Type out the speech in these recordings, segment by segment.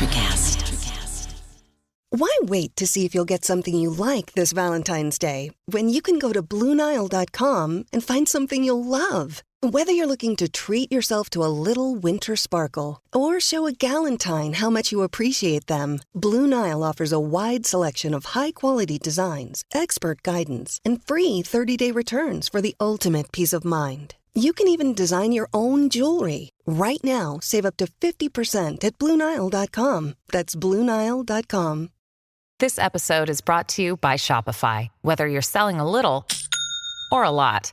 Electricast. Why wait to see if you'll get something you like this Valentine's Day when you can go to BlueNile.com and find something you'll love? Whether you're looking to treat yourself to a little winter sparkle or show a galentine how much you appreciate them, Blue Nile offers a wide selection of high-quality designs, expert guidance, and free 30-day returns for the ultimate peace of mind. You can even design your own jewelry. Right now, save up to 50% at BlueNile.com. That's BlueNile.com. This episode is brought to you by Shopify. Whether you're selling a little or a lot,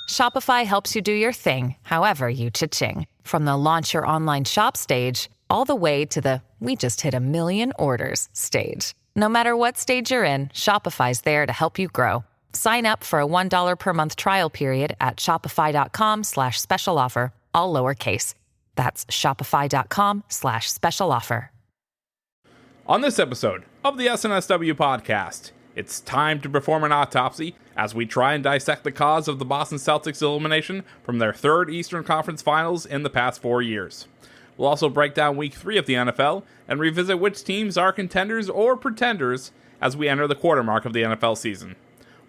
Shopify helps you do your thing, however you cha-ching. From the launch your online shop stage, all the way to the we just hit 1 million orders stage. No matter what stage you're in, Shopify's there to help you grow. Sign up for a $1 per month trial period at shopify.com/special offer, all lowercase. That's shopify.com/special offer. On this episode of the SNSW Podcast, it's time to perform an autopsy as we try and dissect the cause of the Boston Celtics elimination from their third Eastern Conference Finals in the past 4 years. We'll also break down Week 3 of the NFL and revisit which teams are contenders or pretenders as we enter the quarter mark of the NFL season.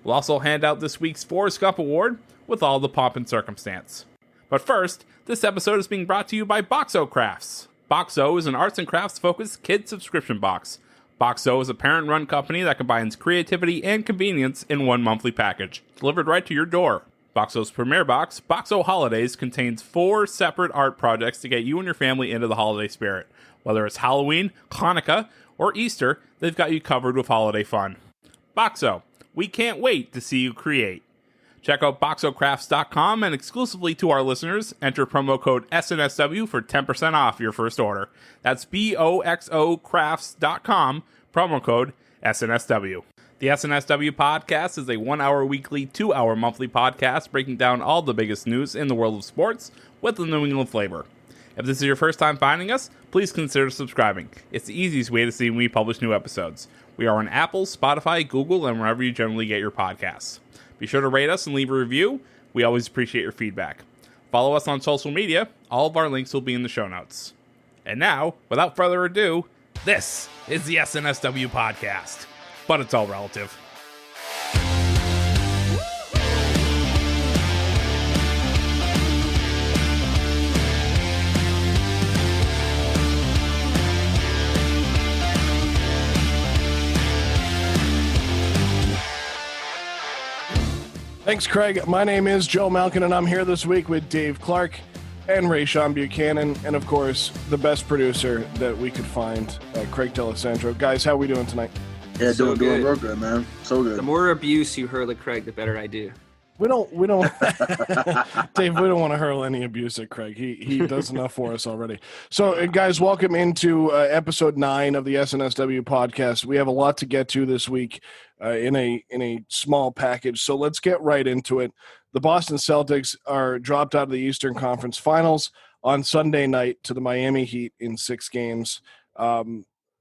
We'll also hand out this week's Forrest Gump Award with all the pomp and circumstance. But first, this episode is being brought to you by Boxo Crafts. Boxo is an arts and crafts focused kid subscription box. Boxo is a parent-run company that combines creativity and convenience in one monthly package, delivered right to your door. Boxo's premier box, Boxo Holidays, contains 4 separate art projects to get you and your family into the holiday spirit. Whether it's Halloween, Hanukkah, or Easter, they've got you covered with holiday fun. Boxo, we can't wait to see you create. Check out boxocrafts.com and exclusively to our listeners, enter promo code SNSW for 10% off your first order. That's BOXOcrafts.com, promo code SNSW. The SNSW Podcast is a 1-hour weekly, 2-hour monthly podcast breaking down all the biggest news in the world of sports with a New England flavor. If this is your first time finding us, please consider subscribing. It's the easiest way to see when we publish new episodes. We are on Apple, Spotify, Google, and wherever you generally get your podcasts. Be sure to rate us and leave a review. We always appreciate your feedback. Follow us on social media. All of our links will be in the show notes. And now, without further ado, this is the SNSW Podcast. But it's all relative. Thanks, Craig. My name is Joe Malkin, and I'm here this week with Dave Clark and Rayshawn Buchanan, and of course, the best producer that we could find, Craig D'Alessandro. Guys, how are we doing tonight? Yeah, doing real good, man. So good. The more abuse you hurl at Craig, the better I do. We don't, Dave, we don't want to hurl any abuse at Craig. He does enough for us already. So, guys, welcome into episode 9 of the SNSW Podcast. We have a lot to get to this week in a small package. So let's get right into it. The Boston Celtics are dropped out of the Eastern Conference Finals on Sunday night to the Miami Heat in 6 games.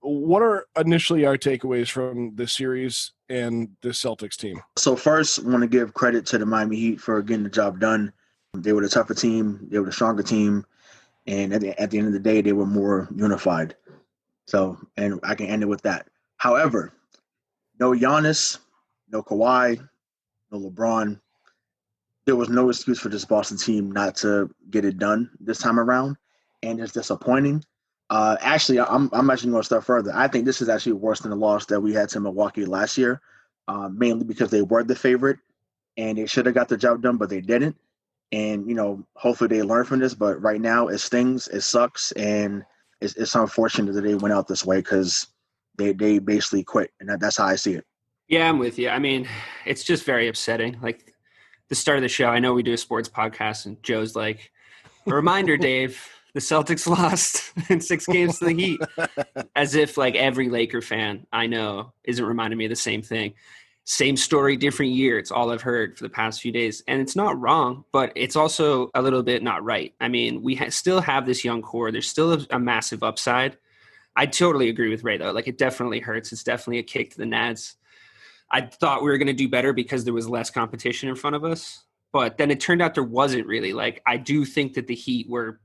What are initially our takeaways from the series and the Celtics team? So first, I want to give credit to the Miami Heat for getting the job done. They were the tougher team. They were the stronger team. And at the end of the day, they were more unified. So, and I can end it with that. However, no Giannis, no Kawhi, no LeBron. There was no excuse for this Boston team not to get it done this time around. And it's disappointing. Actually, I'm actually going to start further. I think this is actually worse than the loss that we had to Milwaukee last year, mainly because they were the favorite and they should have got the job done, but they didn't. And, you know, hopefully they learn from this. But right now it stings, it sucks, and it's unfortunate that they went out this way because they basically quit. And that's how I see it. Yeah, I'm with you. I mean, it's just very upsetting. Like the start of the show, I know we do a sports podcast, and Joe's like, a reminder, Dave, the Celtics lost in 6 games to the Heat. As if like every Laker fan I know isn't reminding me of the same thing. Same story, different year. It's all I've heard for the past few days. And it's not wrong, but it's also a little bit not right. I mean, we still have this young core. There's still a massive upside. I totally agree with Ray, though. Like, it definitely hurts. It's definitely a kick to the nads. I thought we were going to do better because there was less competition in front of us. But then it turned out there wasn't really. Like, I do think that the Heat were,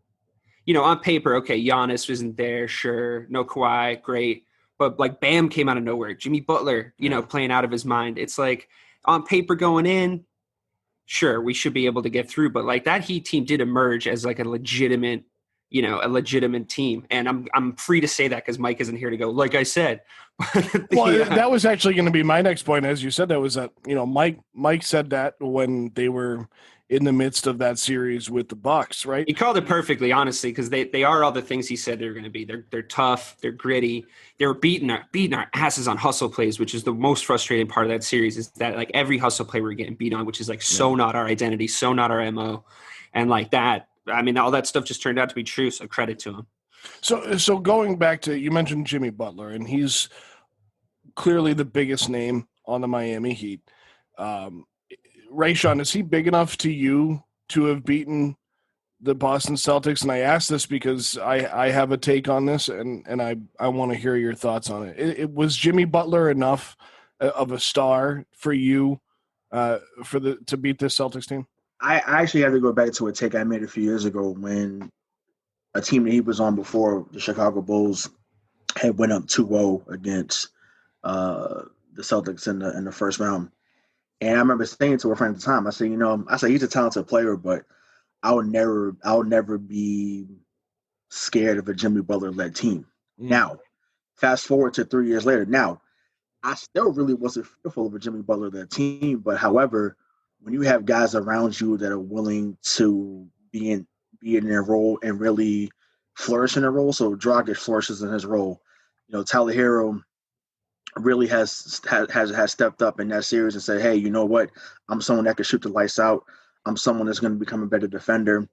on paper, okay, Giannis isn't there, sure, no Kawhi, great, but like Bam came out of nowhere. Jimmy Butler, playing out of his mind. It's like on paper going in, sure, we should be able to get through, but like that Heat team did emerge as like a legitimate team. And I'm free to say that because Mike isn't here to go, like I said. That was actually going to be my next point. As you said, that was that, Mike said that when they were in the midst of that series with the Bucks, right? He called it perfectly, honestly, because they are all the things he said they're going to be. They're tough, they're gritty. They were beating our asses on hustle plays, which is the most frustrating part of that series, is that like every hustle play we're getting beat on, which is like so not our identity, so not our MO. And like that, I mean, all that stuff just turned out to be true, so credit to him. So going back to, you mentioned Jimmy Butler, and he's clearly the biggest name on the Miami Heat. Rayshawn, is he big enough to you to have beaten the Boston Celtics? And I ask this because I have a take on this, and I want to hear your thoughts on it. It was Jimmy Butler enough of a star for you to beat this Celtics team? I actually have to go back to a take I made a few years ago when a team that he was on before, the Chicago Bulls, had went up 2-0 against the Celtics in the first round. And I remember saying to a friend at the time, I said, he's a talented player, but I'll never be scared of a Jimmy Butler-led team. Now, fast forward to 3 years later. Now, I still really wasn't fearful of a Jimmy Butler-led team, but however, when you have guys around you that are willing to be in their role and really flourish in their role, so Dragic flourishes in his role. Tyler Hero really has stepped up in that series and said, hey, you know what? I'm someone that can shoot the lights out. I'm someone that's going to become a better defender.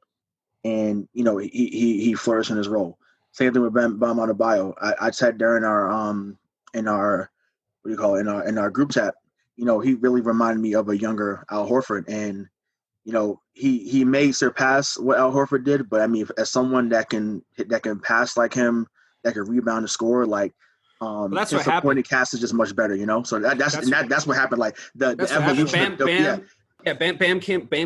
And, he flourished in his role. Same thing with Bam Adebayo. I said during our group chat, he really reminded me of a younger Al Horford. And, he may surpass what Al Horford did, but I mean, as someone that can pass like him, that can rebound and score, like, that's what happened. Supporting cast is just much better, So that's what happened. Like the evolution. Bam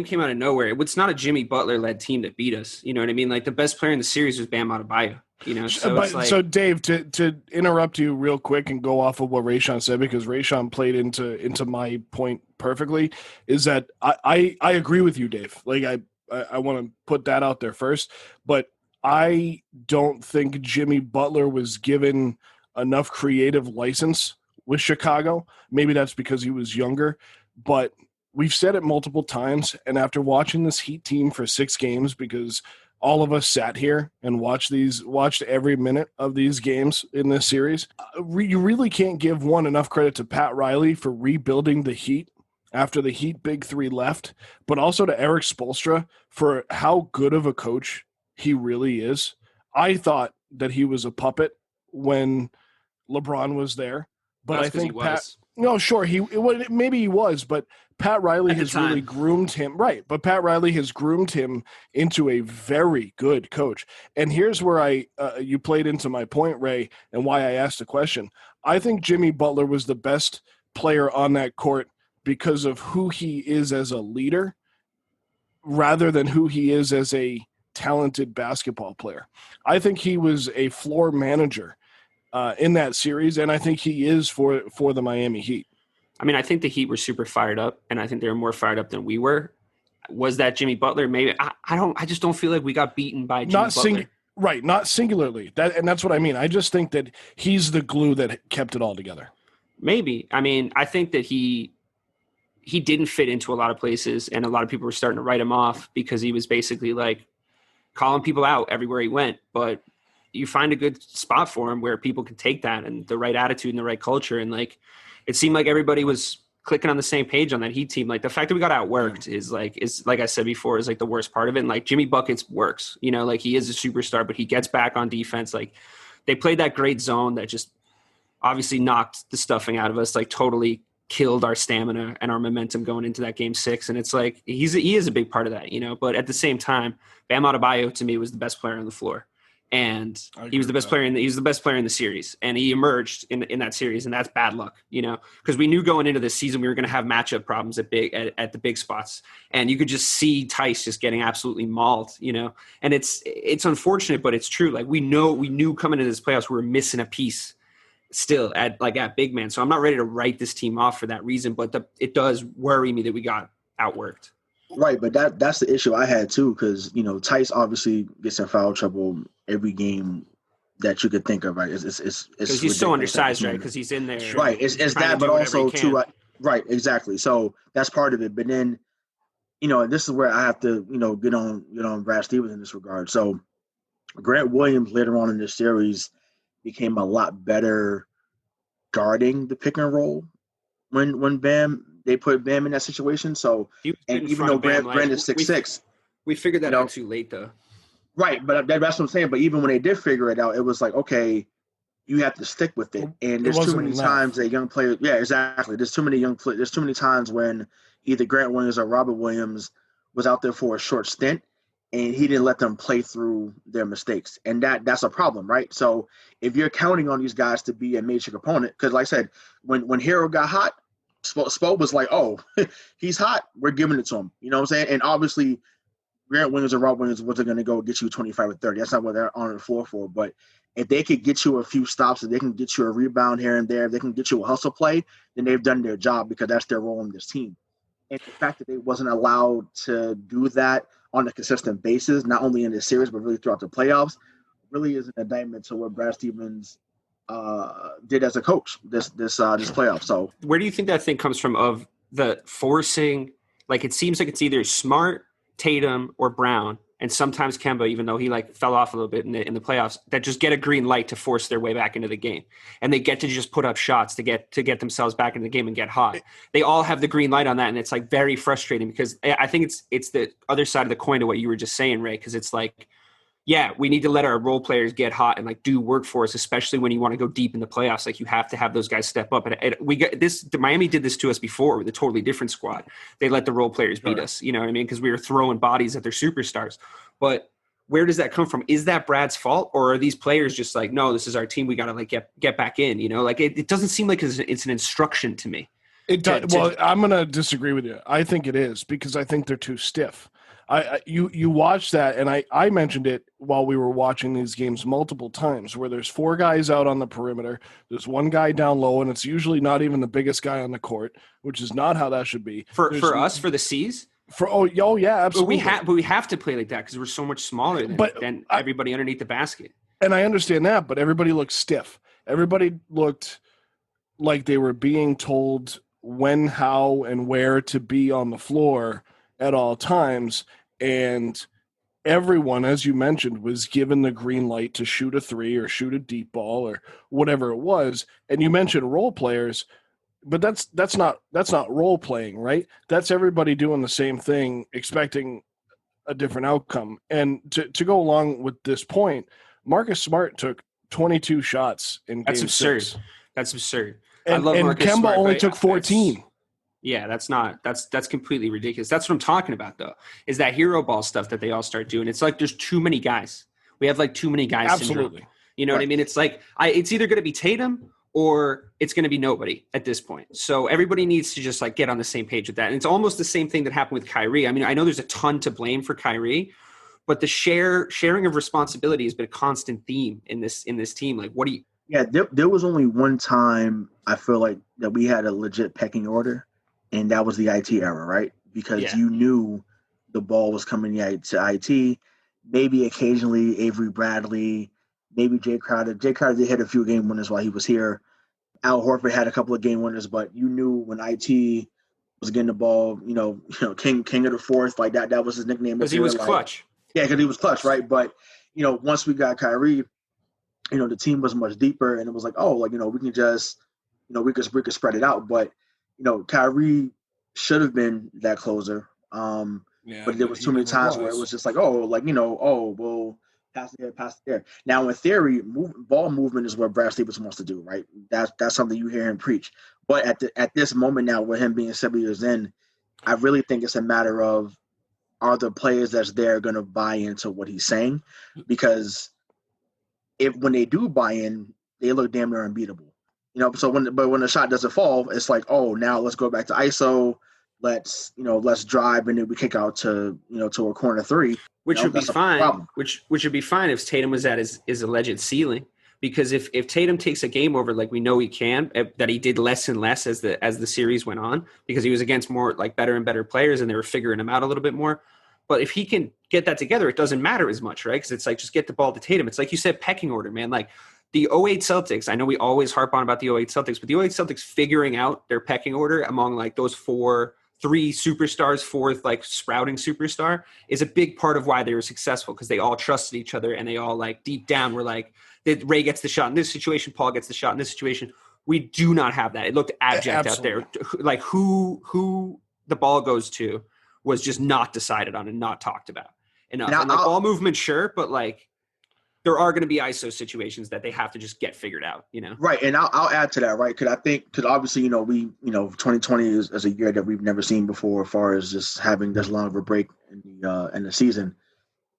came out of nowhere. It's not a Jimmy Butler led team that beat us. You know what I mean? Like the best player in the series was Bam Adebayo. So Dave, to interrupt you real quick and go off of what Rayshawn said, because Rayshawn played into my point perfectly, is that I agree with you, Dave. Like I want to put that out there first, but I don't think Jimmy Butler was given enough creative license with Chicago. Maybe that's because he was younger, but we've said it multiple times. And after watching this Heat team for 6 games, because all of us sat here and watched every minute of these games in this series, you really can't give enough credit to Pat Riley for rebuilding the Heat after the Heat big 3 left, but also to Eric Spoelstra for how good of a coach he really is. I thought that he was a puppet when LeBron was there, but I think maybe he was, but Pat Riley has really groomed him. Right. But Pat Riley has groomed him into a very good coach. And here's where you played into my point, Ray, and why I asked the question. I think Jimmy Butler was the best player on that court because of who he is as a leader rather than who he is as a talented basketball player. I think he was a floor manager in that series, and I think he is for the Miami Heat. I mean, I think the Heat were super fired up, and I think they were more fired up than we were. Was that Jimmy Butler? Maybe. I just don't feel like we got beaten by Jimmy Butler. Right, not singularly. That's what I mean. I just think that he's the glue that kept it all together. Maybe. I mean, I think that he didn't fit into a lot of places, and a lot of people were starting to write him off because he was basically like calling people out everywhere he went. But you find a good spot for him where people can take that and the right attitude and the right culture. And like, it seemed like everybody was clicking on the same page on that Heat team. Like the fact that we got outworked is like I said before, is like the worst part of it. And like Jimmy Buckets works, like he is a superstar, but he gets back on defense. Like they played that great zone that just obviously knocked the stuffing out of us, like totally killed our stamina and our momentum going into that game 6. And it's like, he is a big part of that, but at the same time, Bam Adebayo to me was the best player on the floor. and he was the best player he was the best player in the series, and he emerged in that series, and that's bad luck, because we knew going into this season we were going to have matchup problems at the big spots, and you could just see Tice just getting absolutely mauled, and it's unfortunate, but it's true. Like we knew coming into this playoffs we were missing a piece still at big man, so I'm not ready to write this team off for that reason, but it does worry me that we got outworked. Right, but that's the issue I had too, because Tice obviously gets in foul trouble every game that you could think of. Right, it's because he's so undersized, right? Because he's in there. Right, it's that, but also too. Right, exactly. So that's part of it. But then, and this is where I have to get on Brad Stevens in this regard. So Grant Williams later on in this series became a lot better guarding the pick and roll when they put Bam in that situation. So, and even though Brand is 6'6", we figured that out too late, though. Right, but that's what I'm saying. But even when they did figure it out, it was like, okay, you have to stick with it. And there's too many times that young players. Yeah, exactly. There's too many times when either Grant Williams or Robert Williams was out there for a short stint, and he didn't let them play through their mistakes, and that's a problem, right? So if you're counting on these guys to be a major component, because like I said, when Hero got hot, Spo was like, oh, he's hot, we're giving it to him. You know what I'm saying? And obviously, Grant Williams or Rob Williams wasn't going to go get you 25 or 30. That's not what they're on the floor for. But if they could get you a few stops, if they can get you a rebound here and there, if they can get you a hustle play, then they've done their job, because that's their role in this team. And the fact that they wasn't allowed to do that on a consistent basis, not only in this series, but really throughout the playoffs, really is an indictment to what Brad Stevens did as a coach this playoff. So where do you think that thing comes from, of the forcing? Like, it seems like it's either Smart, Tatum, or Brown, and sometimes Kemba, even though he fell off a little bit in the playoffs, that just get a green light to force their way back into the game, and they get to just put up shots to get themselves back in the game and get hot. They all have the green light on that, and it's very frustrating, because I think it's the other side of the coin to what you were just saying, Ray, because it's like, yeah, we need to let our role players get hot and do work for us, especially when you want to go deep in the playoffs. You have to have those guys step up. And we got this. Miami did this to us before with a totally different squad. They let the role players beat us. You know what I mean? Because we were throwing bodies at their superstars. But where does that come from? Is that Brad's fault, or are these players just no, this is our team, we got to get back in? It doesn't seem like it's an instruction to me. It does. Well, I'm going to disagree with you. I think it is, because I think they're too stiff. You watch that, and I mentioned it while we were watching these games multiple times, where there's 4 guys out on the perimeter, there's 1 guy down low, and it's usually not even the biggest guy on the court, which is not how that should be. For us, for the C's? Oh yeah, absolutely. But we have to play like that, because we're so much smaller than everybody underneath the basket. And I understand that, but everybody looked stiff. Everybody looked like they were being told when, how, and where to be on the floor at all times. And everyone, as you mentioned, was given the green light to shoot a 3 or shoot a deep ball or whatever it was. And you mentioned role players, but that's not role playing, right? That's everybody doing the same thing, expecting a different outcome. And to go along with this point, Marcus Smart took 22 shots in Game 6. That's absurd. And Kemba Smart, only took 14. Yeah, that's completely ridiculous. That's what I'm talking about, though, is that hero ball stuff that they all start doing. It's there's too many guys. We have too many guys. Absolutely. Syndrome. You know what I mean? It's it's either going to be Tatum or it's going to be nobody at this point. So everybody needs to just get on the same page with that. And it's almost the same thing that happened with Kyrie. I mean, I know there's a ton to blame for Kyrie, but the sharing of responsibility has been a constant theme in this team. What do you? Yeah, there was only one time I feel that we had a legit pecking order. And that was the IT era, right? Because you knew the ball was coming to IT. Maybe occasionally Avery Bradley, maybe Jay Crowder. Jay Crowder did hit a few game winners while he was here. Al Horford had a couple of game winners, but you knew when IT was getting the ball, king of the fourth, that. That was his nickname. Because he was clutch. Yeah, because he was clutch, right? But once we got Kyrie, the team was much deeper, and it was we can just, we could spread it out, but. Kyrie should have been that closer. But there was too many times where it was just well, pass it there. Now, in theory, ball movement is what Brad Stevens wants to do, right? That's something you hear him preach. But at this moment now, with him being 7 years in, I really think it's a matter of, are the players that's there going to buy into what he's saying? Because when they do buy in, they look damn near unbeatable. So when the shot doesn't fall, it's like, oh, now let's go back to ISO. Let's drive, and then we kick out to a corner three. Which would be fine. Which would be fine if Tatum was at his alleged ceiling. Because if Tatum takes a game over, like we know he can, that he did less and less as the series went on, because he was against more like better and better players and they were figuring him out a little bit more. But if he can get that together, it doesn't matter as much, right? Because it's like, just get the ball to Tatum. It's like you said, pecking order, man. Like the 08 Celtics, I know we always harp on about the 08 Celtics, but the 08 Celtics figuring out their pecking order among like those three superstars, fourth like sprouting superstar, is a big part of why they were successful, because they all trusted each other and they all like deep down were like, Ray gets the shot in this situation, Paul gets the shot in this situation. We do not have that. It looked abject Absolutely. Out there. Like who the ball goes to was just not decided on and not talked about enough. And like ball movement, sure, but like there are going to be ISO situations that they have to just get figured out, Right, and I'll add to that, right? Because obviously, 2020 is a year that we've never seen before, as far as just having this long of a break in the season.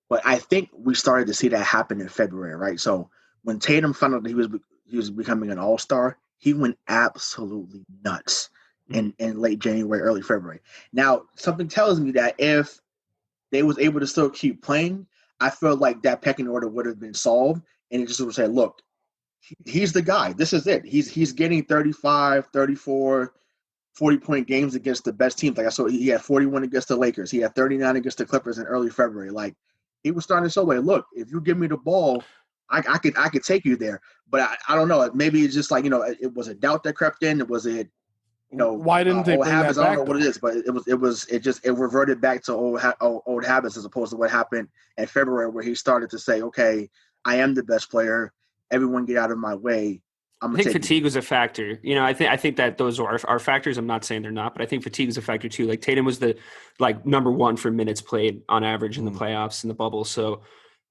But I think we started to see that happen in February, right? So when Tatum found out that he was becoming an all-star, he went absolutely nuts in late January, early February. Now, something tells me that if they was able to still keep playing, I feel like that pecking order would have been solved, and it just would say, look, he's the guy. This is it. He's getting 35, 34, 40-point games against the best teams. Like I saw, he had 41 against the Lakers. He had 39 against the Clippers in early February. Like, he was starting to show, like, look, if you give me the ball, I could take you there. But I don't know. Maybe it's just like, it was a doubt that crept in. Why didn't they bring habits? that back? I don't know what it is, but it reverted back to old habits, as opposed to what happened in February, where he started to say, okay, I am the best player. Everyone get out of my way. I think fatigue was a factor. I think that those are factors. I'm not saying they're not, but I think fatigue is a factor too. Like Tatum was the number one for minutes played on average in the playoffs in the bubble. So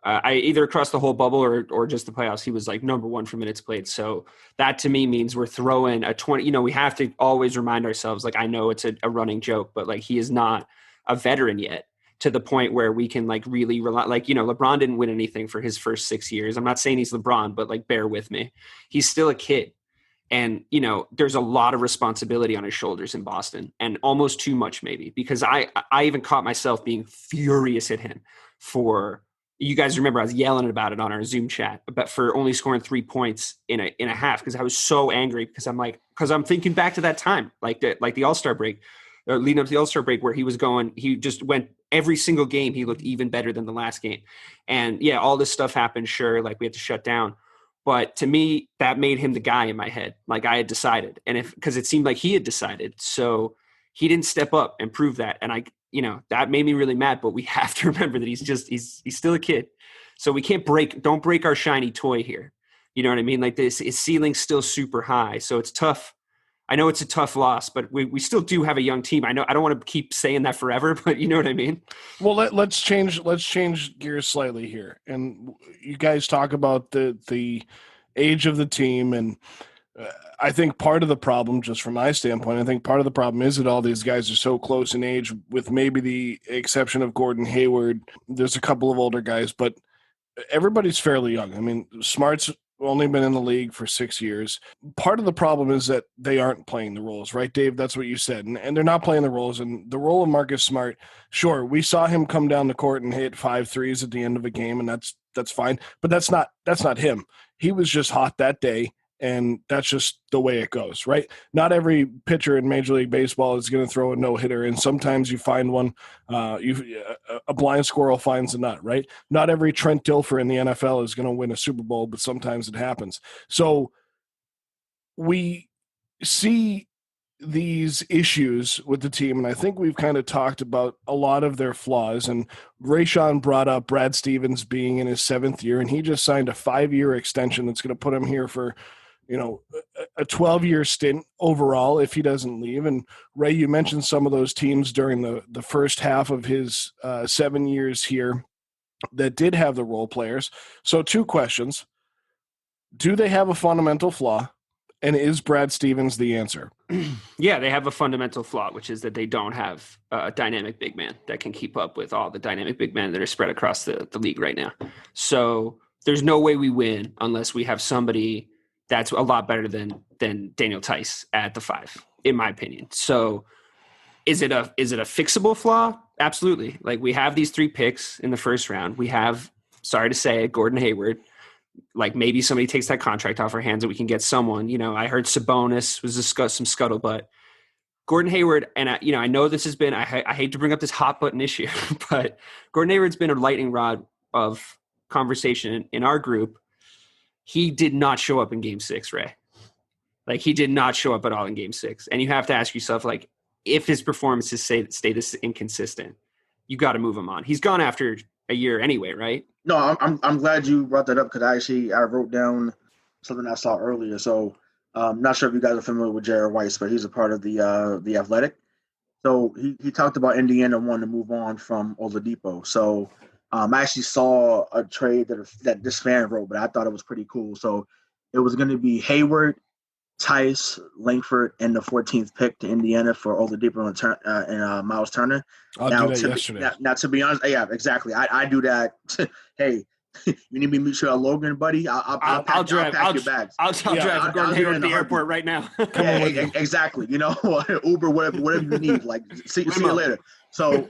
I either across the whole bubble or just the playoffs, he was like number one for minutes played. So that to me means we're throwing a 20. We have to always remind ourselves. Like I know it's a running joke, but like he is not a veteran yet, to the point where we can like really rely, like, LeBron didn't win anything for his first 6 years. I'm not saying he's LeBron, but like, bear with me. He's still a kid. And, there's a lot of responsibility on his shoulders in Boston, and almost too much maybe, because I even caught myself being furious at him for, you guys remember I was yelling about it on our Zoom chat, but for only scoring 3 points in a half, because I was so angry, because I'm thinking back to that time, like the All-Star break, leading up to the All-Star break, where he just went every single game. He looked even better than the last game. And yeah, all this stuff happened. Sure. Like we had to shut down, but to me, that made him the guy in my head. Like I had decided, because it seemed like he had decided. So he didn't step up and prove that. And that made me really mad, but we have to remember that he's still a kid. So we don't break our shiny toy here. You know what I mean? Like his ceiling's still super high. So it's tough. I know it's a tough loss, but we still do have a young team. I know I don't want to keep saying that forever, but you know what I mean? Well, let's change gears slightly here. And you guys talk about the age of the team, and I think part of the problem, just from my standpoint, I think part of the problem is that all these guys are so close in age, with maybe the exception of Gordon Hayward. There's a couple of older guys, but everybody's fairly young. I mean, Smart's only been in the league for 6 years. Part of the problem is that they aren't playing the roles, right, Dave? That's what you said. And they're not playing the roles. And the role of Marcus Smart, sure, we saw him come down the court and hit 5 threes at the end of a game, and that's fine. But that's not him. He was just hot that day, and that's just the way it goes, right? Not every pitcher in Major League Baseball is going to throw a no-hitter, and sometimes you find one, a blind squirrel finds a nut, right? Not every Trent Dilfer in the NFL is going to win a Super Bowl, but sometimes it happens. So we see these issues with the team, and I think we've kind of talked about a lot of their flaws. And Rayshawn brought up Brad Stevens being in his 7th year, and he just signed a 5-year extension that's going to put him here for a 12-year stint overall if he doesn't leave. And Ray, you mentioned some of those teams during the first half of his 7 years here that did have the role players. So 2 questions. Do they have a fundamental flaw? And is Brad Stevens the answer? Yeah, they have a fundamental flaw, which is that they don't have a dynamic big man that can keep up with all the dynamic big men that are spread across the league right now. So there's no way we win unless we have somebody that's a lot better than Daniel Tice at the 5, in my opinion. So is it a fixable flaw? Absolutely. Like, we have these 3 picks in the first round. We have, sorry to say it, Gordon Hayward. Like, maybe somebody takes that contract off our hands and we can get someone. I heard Sabonis was some scuttlebutt. Gordon Hayward, and I know this has been, I hate to bring up this hot button issue, but Gordon Hayward's been a lightning rod of conversation in our group. He did not show up in Game 6, Ray. Like, he did not show up at all in Game 6. And you have to ask yourself, like, if his performances stay this inconsistent, you got to move him on. He's gone after a year anyway, right? No, I'm glad you brought that up, because I wrote down something I saw earlier. So I'm not sure if you guys are familiar with Jared Weiss, but he's a part of the Athletic. So he talked about Indiana wanting to move on from Oladipo. So I actually saw a trade that this fan wrote, but I thought it was pretty cool. So it was going to be Hayward, Tice, Langford, and the 14th pick to Indiana for Oladipo and Miles Turner. I'll do that yesterday. Now, to be honest, yeah, exactly. I do that. Hey, you need me to meet you at Logan, buddy? I'll pack your bags. I'll drive Gordon Hayward to the airport right now. Exactly. Uber, whatever you need. Like, see you later. So,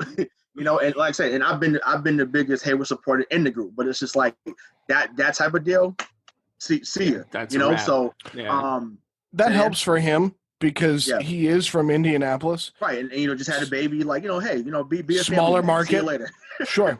and like I said, and I've been the biggest Hayward supporter in the group, but it's just like that type of deal. See you. That's so yeah. That helps for him because he is from Indianapolis. Right. And just had a baby, like, hey, be a smaller family, market. See you later. Sure.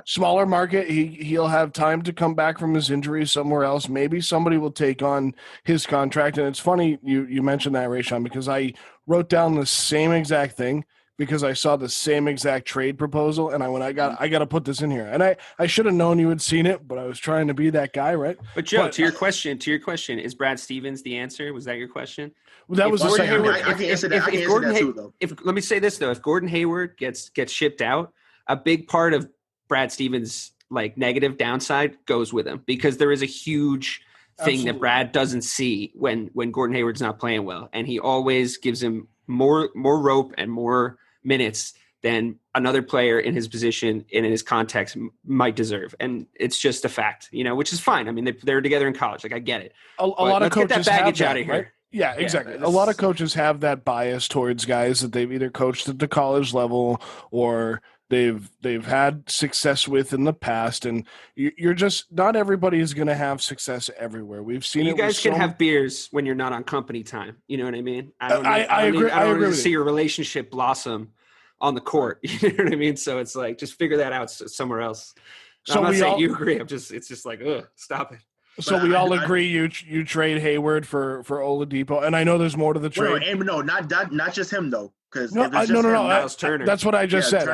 Smaller market. He'll have time to come back from his injury somewhere else. Maybe somebody will take on his contract. And it's funny you mentioned that, Rayshawn, because I wrote down the same exact thing because I saw the same exact trade proposal, and I got to put this in here. And I should have known you had seen it, but I was trying to be that guy, right? But Joe, to your question, is Brad Stevens the answer? Was that your question? Well, that was the second. I can answer that too, though. Let me say this though: if Gordon Hayward gets shipped out, a big part of Brad Stevens' like negative downside goes with him, because there is a huge thing that Brad doesn't see when Gordon Hayward's not playing well, and he always gives him more rope and more minutes than another player in his position and in his context might deserve. And it's just a fact, which is fine. I mean, they're together in college. Like, I get it. A lot of coaches get that baggage have out of here. Right? Yeah, exactly. A lot of coaches have that bias towards guys that they've either coached at the college level or they've had success with in the past, and you're just not everybody is going to have success everywhere. We've seen you guys can have beers when you're not on company time. You know what I mean? I agree. I don't see your relationship blossom on the court. You know what I mean? So it's like, just figure that out somewhere else. So I'm not saying you agree. It's just like, stop it. So we all agree you trade Hayward for Oladipo, and I know there's more to the trade. Not just him though. No. Miles Turner. That's what I just said.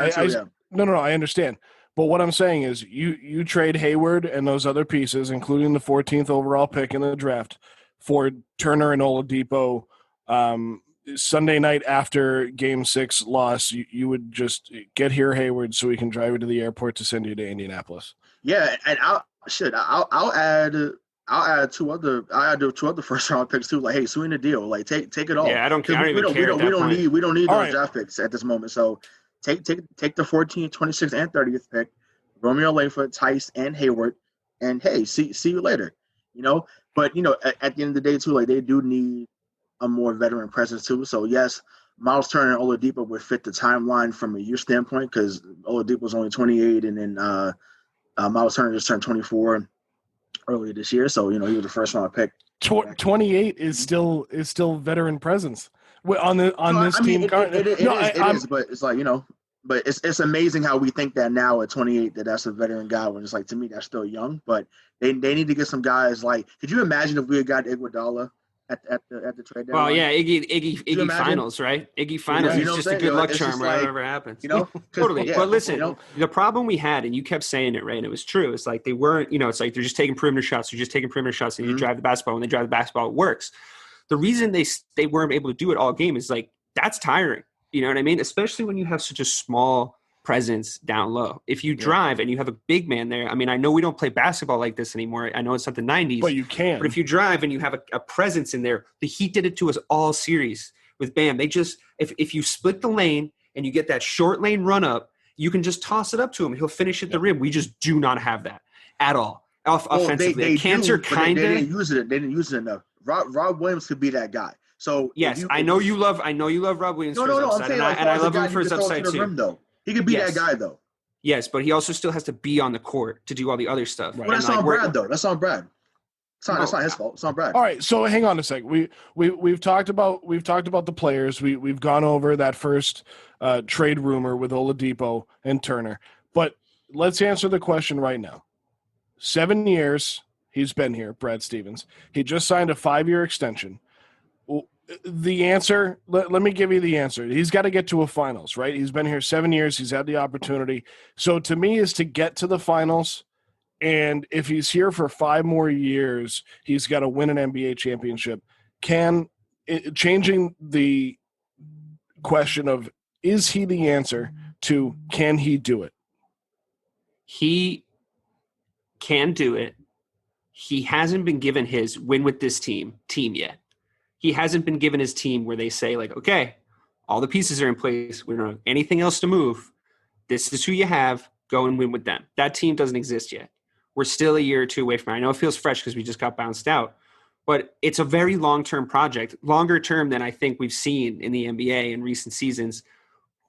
No, I understand. But what I'm saying is you trade Hayward and those other pieces, including the 14th overall pick in the draft, for Turner and Oladipo. Sunday night after Game 6 loss, you would just get here Hayward so we can drive you to the airport to send you to Indianapolis. Yeah, and I'll add two other first round picks too. Like, hey, swing the deal. Like, take it all. Yeah, I don't care. We don't need those draft picks at this moment. So take the 14th, 26th, and 30th pick, Romeo Langford, Tice, and Hayward, and hey, see you later. But at the end of the day too, like, they do need a more veteran presence too. So yes, Miles Turner and Oladipo would fit the timeline from a year standpoint, because Oladipo's only 28, and then Miles Turner just turned 24 earlier this year. So he was the first round pick. 28 is still veteran presence on this team. It is, but it's like but it's amazing how we think that now at 28 that's a veteran guy, when it's like, to me that's still young. But they need to get some guys like. Could you imagine if we had got Iguodala at the trade deadline? Well, yeah, Iggy finals, right? Iggy finals. He's just a good luck charm whatever happens. Totally. Yeah, but listen, the problem we had, and you kept saying it, right? And it was true. It's like they weren't. It's like they're just taking perimeter shots. They're just taking perimeter shots, and you drive the basketball. When they drive the basketball, it works. The reason they weren't able to do it all game is like, that's tiring. You know what I mean? Especially when you have such a small presence down low. If you drive and you have a big man there, I mean, I know we don't play basketball like this anymore. I know it's not the 90s. But you can. But if you drive and you have a presence in there, the Heat did it to us all series with Bam. They just, if you split the lane and you get that short lane run up, you can just toss it up to him and he'll finish at the rim. We just do not have that at all. Offensively, they cancer do, kind of. They didn't use it. They didn't use it enough. Rob Williams could be that guy. So yes, I know you love Rob Williams. No. I'm saying, and I love him for his upside too. Rim, though. He could be that guy, though. Yes, but he also still has to be on the court to do all the other stuff. Right. Well, that's on Brad, though. That's on Brad. That's not his fault. It's on Brad. All right, so hang on a sec. We've talked about the players. We've gone over that first trade rumor with Oladipo and Turner. But let's answer the question right now. 7 years he's been here, Brad Stevens. He just signed a 5-year extension. The answer, let me give you the answer. He's got to get to a finals, right? He's been here 7 years. He's had the opportunity. So to me is to get to the finals. And if he's here for 5 more years, he's got to win an NBA championship. Changing the question of, is he the answer, to can he do it? He can do it. He hasn't been given his win with this team yet. He hasn't been given his team where they say, like, okay, all the pieces are in place. We don't have anything else to move. This is who you have. Go and win with them. That team doesn't exist yet. We're still a year or two away from it. I know it feels fresh because we just got bounced out, but it's a very long-term project, longer term than I think we've seen in the NBA in recent seasons.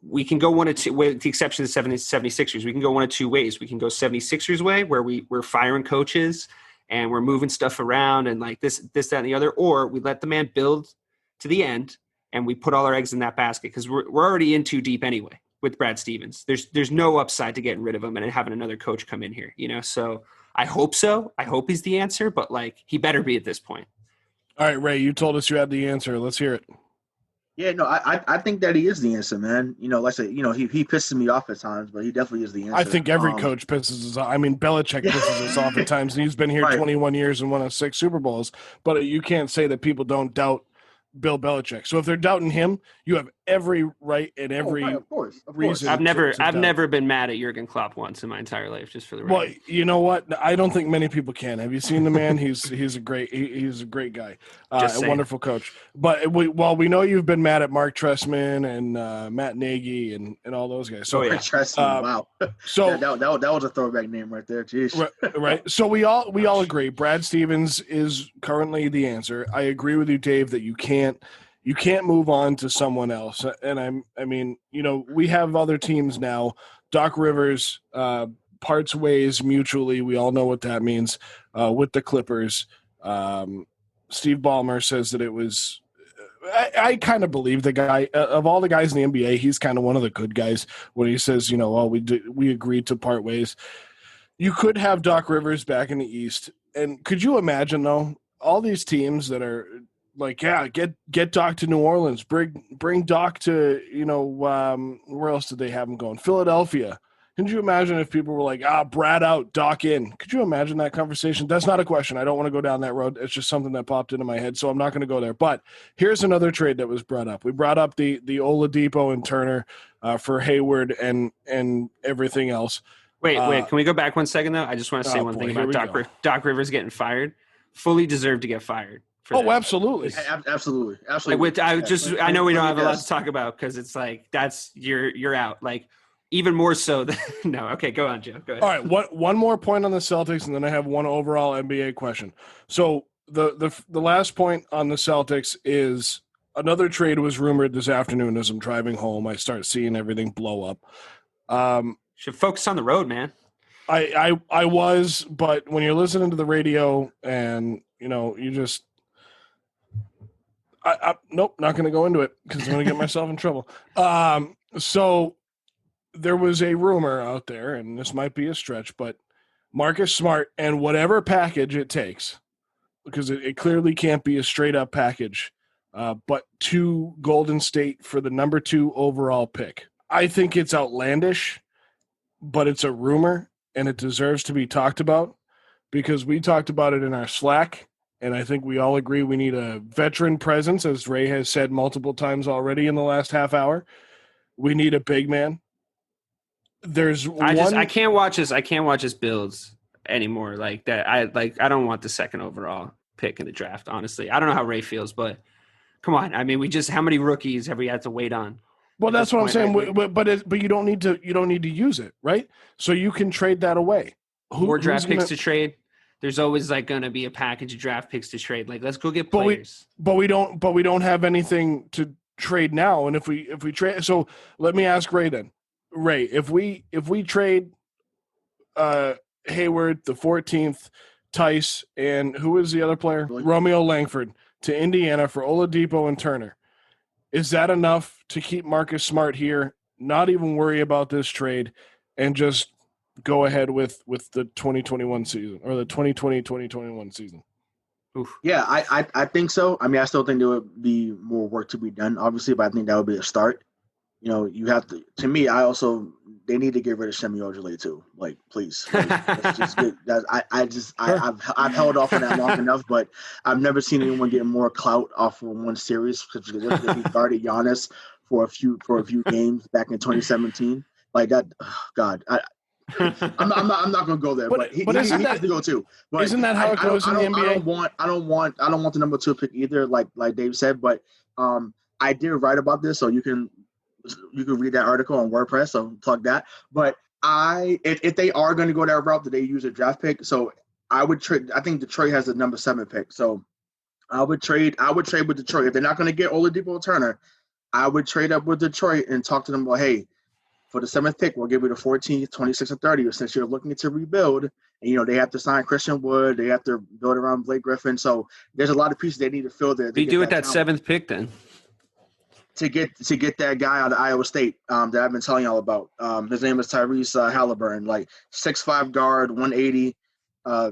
We can go one of two, with the exception of the 76ers, we can go one of two ways. We can go 76ers way, where we're firing coaches and we're moving stuff around and like this, that, and the other, or we let the man build to the end and we put all our eggs in that basket because we're already in too deep anyway with Brad Stevens. There's no upside to getting rid of him and having another coach come in here, So I hope so. I hope he's the answer, but like he better be at this point. All right, Ray, you told us you had the answer. Let's hear it. Yeah, no, I think that he is the answer, man. Like I said, he pisses me off at times, but he definitely is the answer. I think every coach pisses us off. I mean, Belichick pisses us off at times, and he's been here 21 years and won 6 Super Bowls. But you can't say that people don't doubt Bill Belichick. So if they're doubting him, you have every right and every of course. reason. I've never been mad at Jurgen Klopp once in my entire life, just for the record. Well, you know what? I don't think many people can. Have you seen the man? He's a great guy, a wonderful coach. But while we know you've been mad at Mark Trestman and Matt Nagy and all those guys. So Trestman, wow. So that was a throwback name right there. Jeez. Right. So we all agree Brad Stevens is currently the answer. I agree with you, Dave, that you can't move on to someone else. And I mean, we have other teams now. Doc Rivers parts ways mutually. We all know what that means with the Clippers. Steve Ballmer says that it was I kind of believe the guy. Of all the guys in the NBA, he's kind of one of the good guys when he says, we agreed to part ways. You could have Doc Rivers back in the East. And could you imagine, though, all these teams that are – like, yeah, get Doc to New Orleans. Bring Doc to, where else did they have him going? Philadelphia. Could you imagine if people were like, Brad out, Doc in? Could you imagine that conversation? That's not a question. I don't want to go down that road. It's just something that popped into my head, so I'm not going to go there. But here's another trade that was brought up. We brought up the Oladipo and Turner for Hayward and everything else. Wait. Can we go back 1 second, though? I just want to say one thing about Doc Rivers getting fired. Fully deserved to get fired. Absolutely. Absolutely. I know we don't have a lot to talk about because it's like you're out. Like even more so than no. Okay, go on, Joe. Go ahead. All right, one more point on the Celtics, and then I have one overall NBA question. So the last point on the Celtics is another trade was rumored this afternoon. As I'm driving home, I start seeing everything blow up. Should focus on the road, man. I was, but when you're listening to the radio and you just. Nope, not going to go into it because I'm going to get myself in trouble. So there was a rumor out there, and this might be a stretch, but Marcus Smart and whatever package it takes, because it clearly can't be a straight-up package, but to Golden State for the number 2 overall pick. I think it's outlandish, but it's a rumor, and it deserves to be talked about because we talked about it in our Slack. And I think we all agree we need a veteran presence, as Ray has said multiple times already in the last half hour. We need a big man. I can't watch his builds anymore like that. I don't want the second overall pick in the draft, honestly. I don't know how Ray feels, but come on. I mean, how many rookies have we had to wait on? Well, that's what I'm saying. But you don't need to use it, right? So you can trade that away. More draft picks to trade. there's always like going to be a package of draft picks to trade. Like, let's go get players. But we don't have anything to trade now. And if we trade, so let me ask Ray then. Ray, if we trade Hayward, the 14th, Tice, and who is the other player? Romeo Langford to Indiana for Oladipo and Turner. Is that enough to keep Marcus Smart here, not even worry about this trade, and just go ahead with the 2021 season or the 2020-2021 season? Oof. Yeah, I think so. I mean, I still think there would be more work to be done, obviously, but I think that would be a start. You know, you have to me, they need to get rid of Semi Ojeleye too. Like, please. Like, let's just get that. I've held off on that long enough, but I've never seen anyone get more clout off of one series because he guarded Giannis for a few games back in 2017. Like that, God. I'm not gonna go there, but he has to go too. But isn't that how it goes in the NBA? I don't want the number 2 pick either, like Dave said. But I did write about this, so you can read that article on WordPress. So plug that. But if they are going to go that route, that they use a draft pick. So I would trade. I think Detroit has the number 7 pick. So I would trade with Detroit. If they're not going to get Oladipo Turner, I would trade up with Detroit and talk to them about, hey, for the 7th pick, we'll give you the 14th, 26th, and 30th. Since you're looking to rebuild, and, you know, they have to sign Christian Wood. They have to build around Blake Griffin. So there's a lot of pieces they need to fill there. What do you do with that 7th pick then? To get that guy out of Iowa State that I've been telling y'all about. His name is Tyrese Halliburton, like 6'5" guard, 180,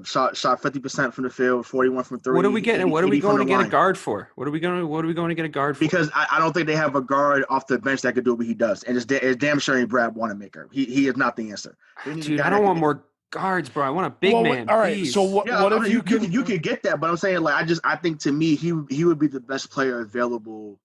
shot 50% from the field, 41 from 3. What are we getting? What are we going to get a guard for? What are we going to get a guard for? Because I don't think they have a guard off the bench that could do what he does, and it's damn sure ain't Brad Wanamaker. He is not the answer. Dude, I don't want more guards, bro. I want a big man. All right. Please. So what if you could get that? But I'm saying, like, I think to me he would be the best player available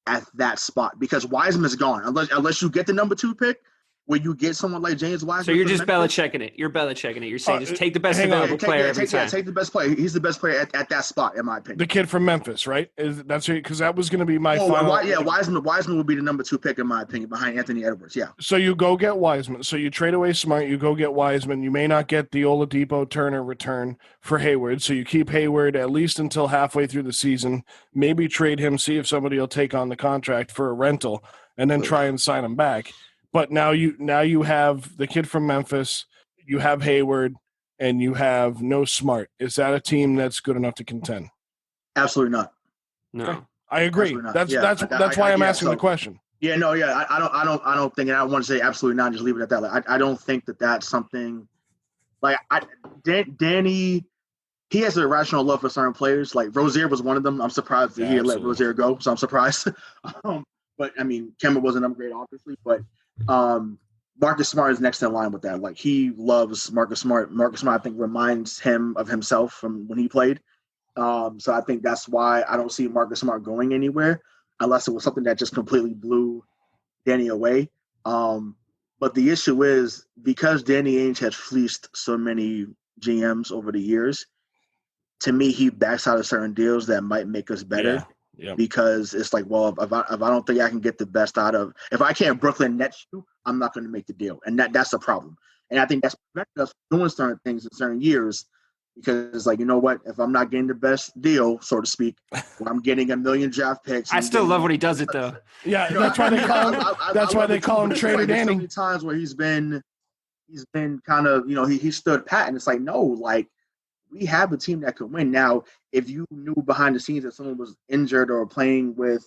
at that spot, because Wiseman's gone. Unless you get the number 2 pick, where you get someone like James Wiseman. So you're just Belichicking it. You're Belichicking it. You're saying just take the best available player every time. Take the best player. He's the best player at that spot, in my opinion. The kid from Memphis, right? That's because that was going to be my final. Wiseman would be the number 2 pick, in my opinion, behind Anthony Edwards. Yeah. So you go get Wiseman. So you trade away Smart. You go get Wiseman. You may not get the Oladipo Turner return for Hayward. So you keep Hayward at least until halfway through the season. Maybe trade him, see if somebody will take on the contract for a rental, and then try and sign him back. But now you have the kid from Memphis, you have Hayward, and you have no Smart. Is that a team that's good enough to contend? Absolutely not. No, okay. I agree. That's why I'm asking the question. Yeah, no, yeah, I don't think, and I want to say absolutely not. Just leave it at that. Like, I don't think that's something. Like Danny, he has a rational love for certain players. Like Rozier was one of them. I'm surprised that he had let Rozier go, so I'm surprised. But I mean, Kemba was an upgrade, obviously, but. Marcus Smart is next in line with that. Like, he loves Marcus Smart. Marcus Smart, I think, reminds him of himself from when he played. So I think that's why I don't see Marcus Smart going anywhere unless it was something that just completely blew Danny away. But the issue is, because Danny Ainge has fleeced so many GMs over the years, to me, he backs out of certain deals that might make us better. Yeah. Yep. Because it's like, well, if I don't think I can get the best out of, if I can't Brooklyn Nets you, I'm not going to make the deal, and that's the problem. And I think that's prevented us from doing certain things in certain years, because it's like, you know what, if I'm not getting the best deal, so to speak, where I'm getting 1 million draft picks. I still love when he does it though. Yeah, that's why they call him. That's why they call him Trader Danny. So many times where he's been kind of, you know, he stood pat, and it's like, no, like, we have a team that could win. Now, if you knew behind the scenes that someone was injured or playing with,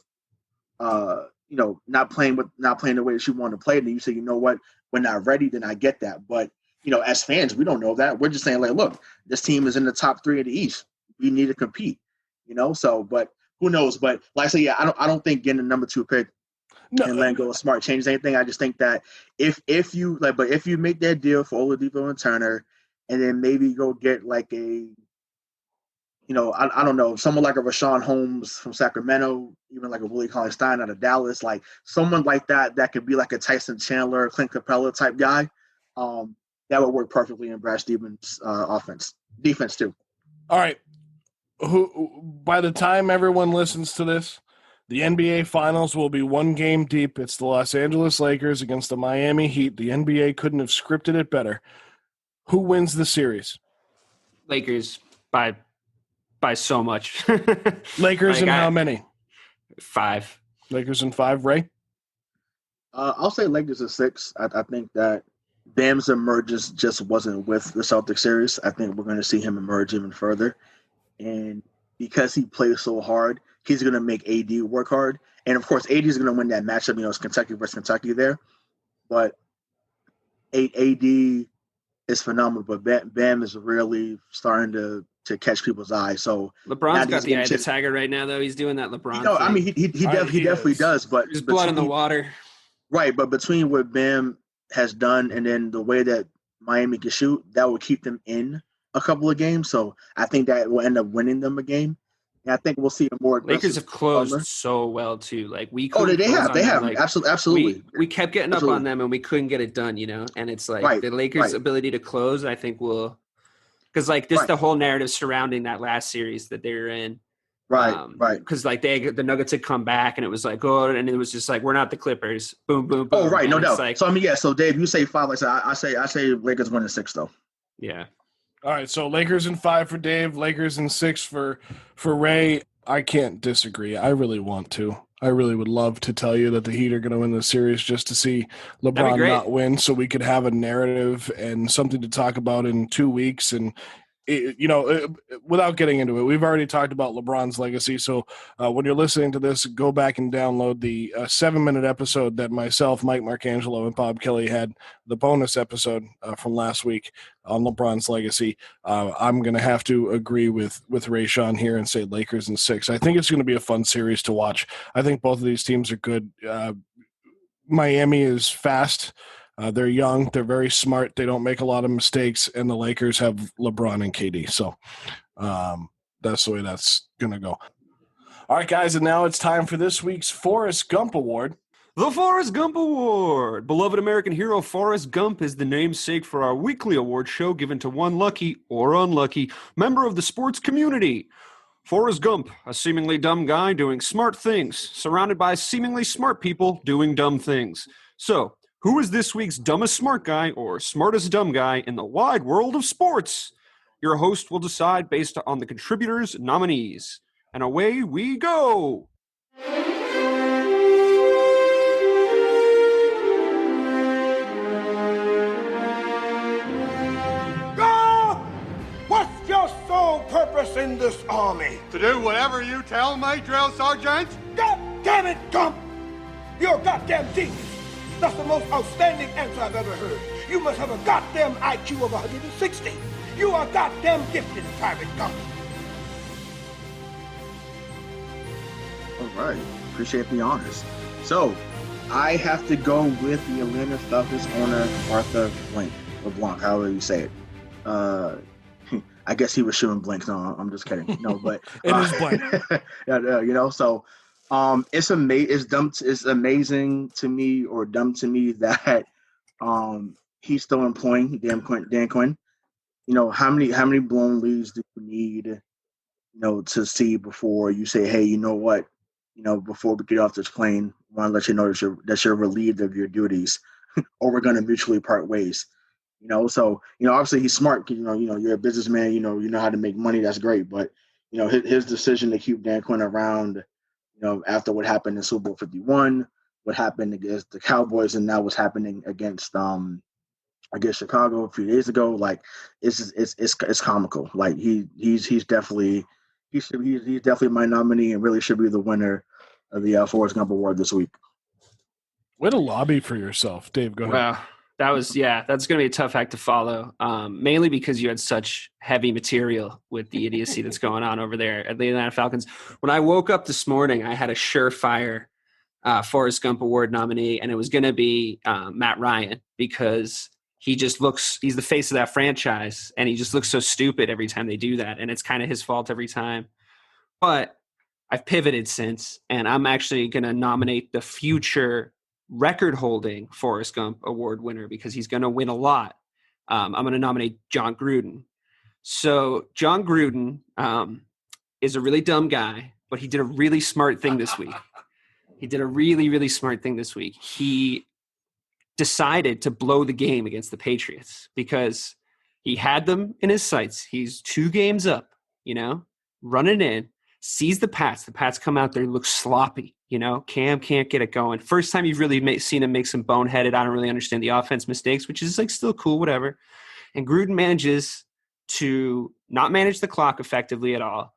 you know, not playing the way that you want to play, then you say, you know what, we're not ready, then I get that. But, you know, as fans, we don't know that. We're just saying, like, look, this team is in the top 3 of the East. We need to compete, you know? So, but who knows? But like I say, yeah, I don't think getting a number 2 pick and letting go of Smart changes anything. I just think that if you make that deal for Oladipo and Turner, and then maybe go get like a, you know, I don't know, someone like a Rashawn Holmes from Sacramento, even like a Willie Cauley-Stein out of Dallas, like someone like that could be like a Tyson Chandler, Clint Capella type guy. That would work perfectly in Brad Stevens' defense too. All right. By the time everyone listens to this, the NBA Finals will be 1 game deep. It's the Los Angeles Lakers against the Miami Heat. The NBA couldn't have scripted it better. Who wins the series? Lakers by so much. Lakers and how many? 5. Lakers and 5, Ray? I'll say Lakers in 6. I think that Bam's emergence just wasn't with the Celtics series. I think we're going to see him emerge even further. And because he plays so hard, he's going to make AD work hard. And, of course, AD is going to win that matchup. It's Kentucky versus Kentucky there. But AD is phenomenal. But Bam is really starting to catch people's eyes. So LeBron's got the eye of the tiger right now, though. He's doing that LeBron thing. I mean, he definitely does. But there's blood in the water. Right, but between what Bam has done and then the way that Miami can shoot, that will keep them in a couple of games. So I think that will end up winning them a game. And I think we'll see a more aggressive Lakers have closed so well too. Like we couldn't they have like, absolutely. We kept getting up on them and we couldn't get it done, And it's like the Lakers' ability to close, I think will, because like this the whole narrative surrounding that last series that they were in. Right. Because like the Nuggets had come back and it was like, and it was just like, we're not the Clippers. Boom, boom, boom. Oh, right, no doubt. Like, so I mean, yeah. So Dave, you say 5. Like I say Lakers win in 6 though. Yeah. All right. So Lakers in 5 for Dave. Lakers in 6 for Ray. I can't disagree. I really want to. I really would love to tell you that the Heat are going to win the series just to see LeBron not win, so we could have a narrative and something to talk about in 2 weeks. And without getting into it, we've already talked about LeBron's legacy. So when you're listening to this, go back and download the 7-minute episode that myself, Mike Marcangelo, and Bob Kelly had, the bonus episode from last week on LeBron's legacy. I'm going to have to agree with Ray Sean here and say Lakers in 6. I think it's going to be a fun series to watch. I think both of these teams are good. Miami is fast. They're young. They're very smart. They don't make a lot of mistakes. And the Lakers have LeBron and KD. So that's the way that's going to go. All right, guys. And now it's time for this week's Forrest Gump Award. The Forrest Gump Award. Beloved American hero Forrest Gump is the namesake for our weekly award show given to one lucky or unlucky member of the sports community. Forrest Gump, a seemingly dumb guy doing smart things, surrounded by seemingly smart people doing dumb things. So, who is this week's dumbest smart guy or smartest dumb guy in the wide world of sports? Your host will decide based on the contributors' nominees. And away we go! Go! What's your sole purpose in this army? To do whatever you tell me, drill sergeant. God damn it, Gump! You're a goddamn genius. That's the most outstanding answer I've ever heard. You must have a goddamn IQ of 160. You are goddamn gifted, Private Gump. All right. Appreciate the honors. So, I have to go with the Atlanta Falcons owner, Arthur LeBlanc, however you say it. I guess he was shooting blanks. No, I'm just kidding. No, but it is blank. So it's amazing to me, or dumb to me, that he's still employing Dan Quinn. How many blown leads do you need, to see before you say, hey, you know what, before we get off this plane, I want to let you know that you're relieved of your duties, or we're going to mutually part ways. So obviously he's smart. You're a businessman. You know how to make money. That's great. But his decision to keep Dan Quinn around, after what happened in Super Bowl 51, what happened against the Cowboys, and now what's happening against Chicago a few days ago, like it's comical. Like he's definitely my nominee and really should be the winner of the Forrest Gump Award this week. Way to lobby for yourself, Dave. Go ahead. Wow. That's going to be a tough act to follow, mainly because you had such heavy material with the idiocy that's going on over there at the Atlanta Falcons. When I woke up this morning, I had a surefire Forrest Gump Award nominee, and it was going to be Matt Ryan, because he's the face of that franchise, and he just looks so stupid every time they do that, and it's kind of his fault every time. But I've pivoted since, and I'm actually going to nominate the future record-holding Forrest Gump Award winner, because he's going to win a lot. I'm going to nominate John Gruden. So John Gruden is a really dumb guy, but he did a really smart thing this week. He did a really, really smart thing this week. He decided to blow the game against the Patriots, because He had them in his sights. He's 2 games up, running in, sees the Pats. The Pats come out there, look sloppy, Cam can't get it going. First time you've really seen him make some boneheaded, I don't really understand the offense mistakes, which is like still cool, whatever. And Gruden manages to not manage the clock effectively at all,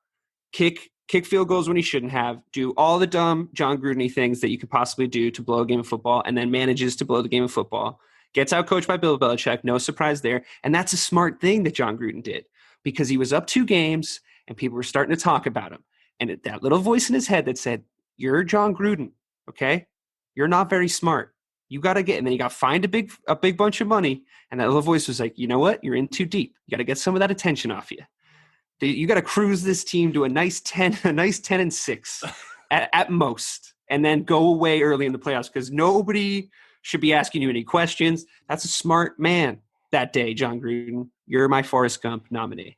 kick field goals when he shouldn't have, do all the dumb John Gruden-y things that you could possibly do to blow a game of football, and then manages to blow the game of football. Gets outcoached by Bill Belichick, no surprise there. And that's a smart thing that John Gruden did because he was up 2 games and people were starting to talk about him. And that little voice in his head that said, you're John Gruden, okay? You're not very smart. You got to get – and then he got fined a big bunch of money. And that little voice was like, you know what? You're in too deep. You got to get some of that attention off you. You got to cruise this team to a nice 10-6 at most, and then go away early in the playoffs because nobody – should be asking you any questions. That's a smart man that day, John Gruden. You're my Forrest Gump nominee.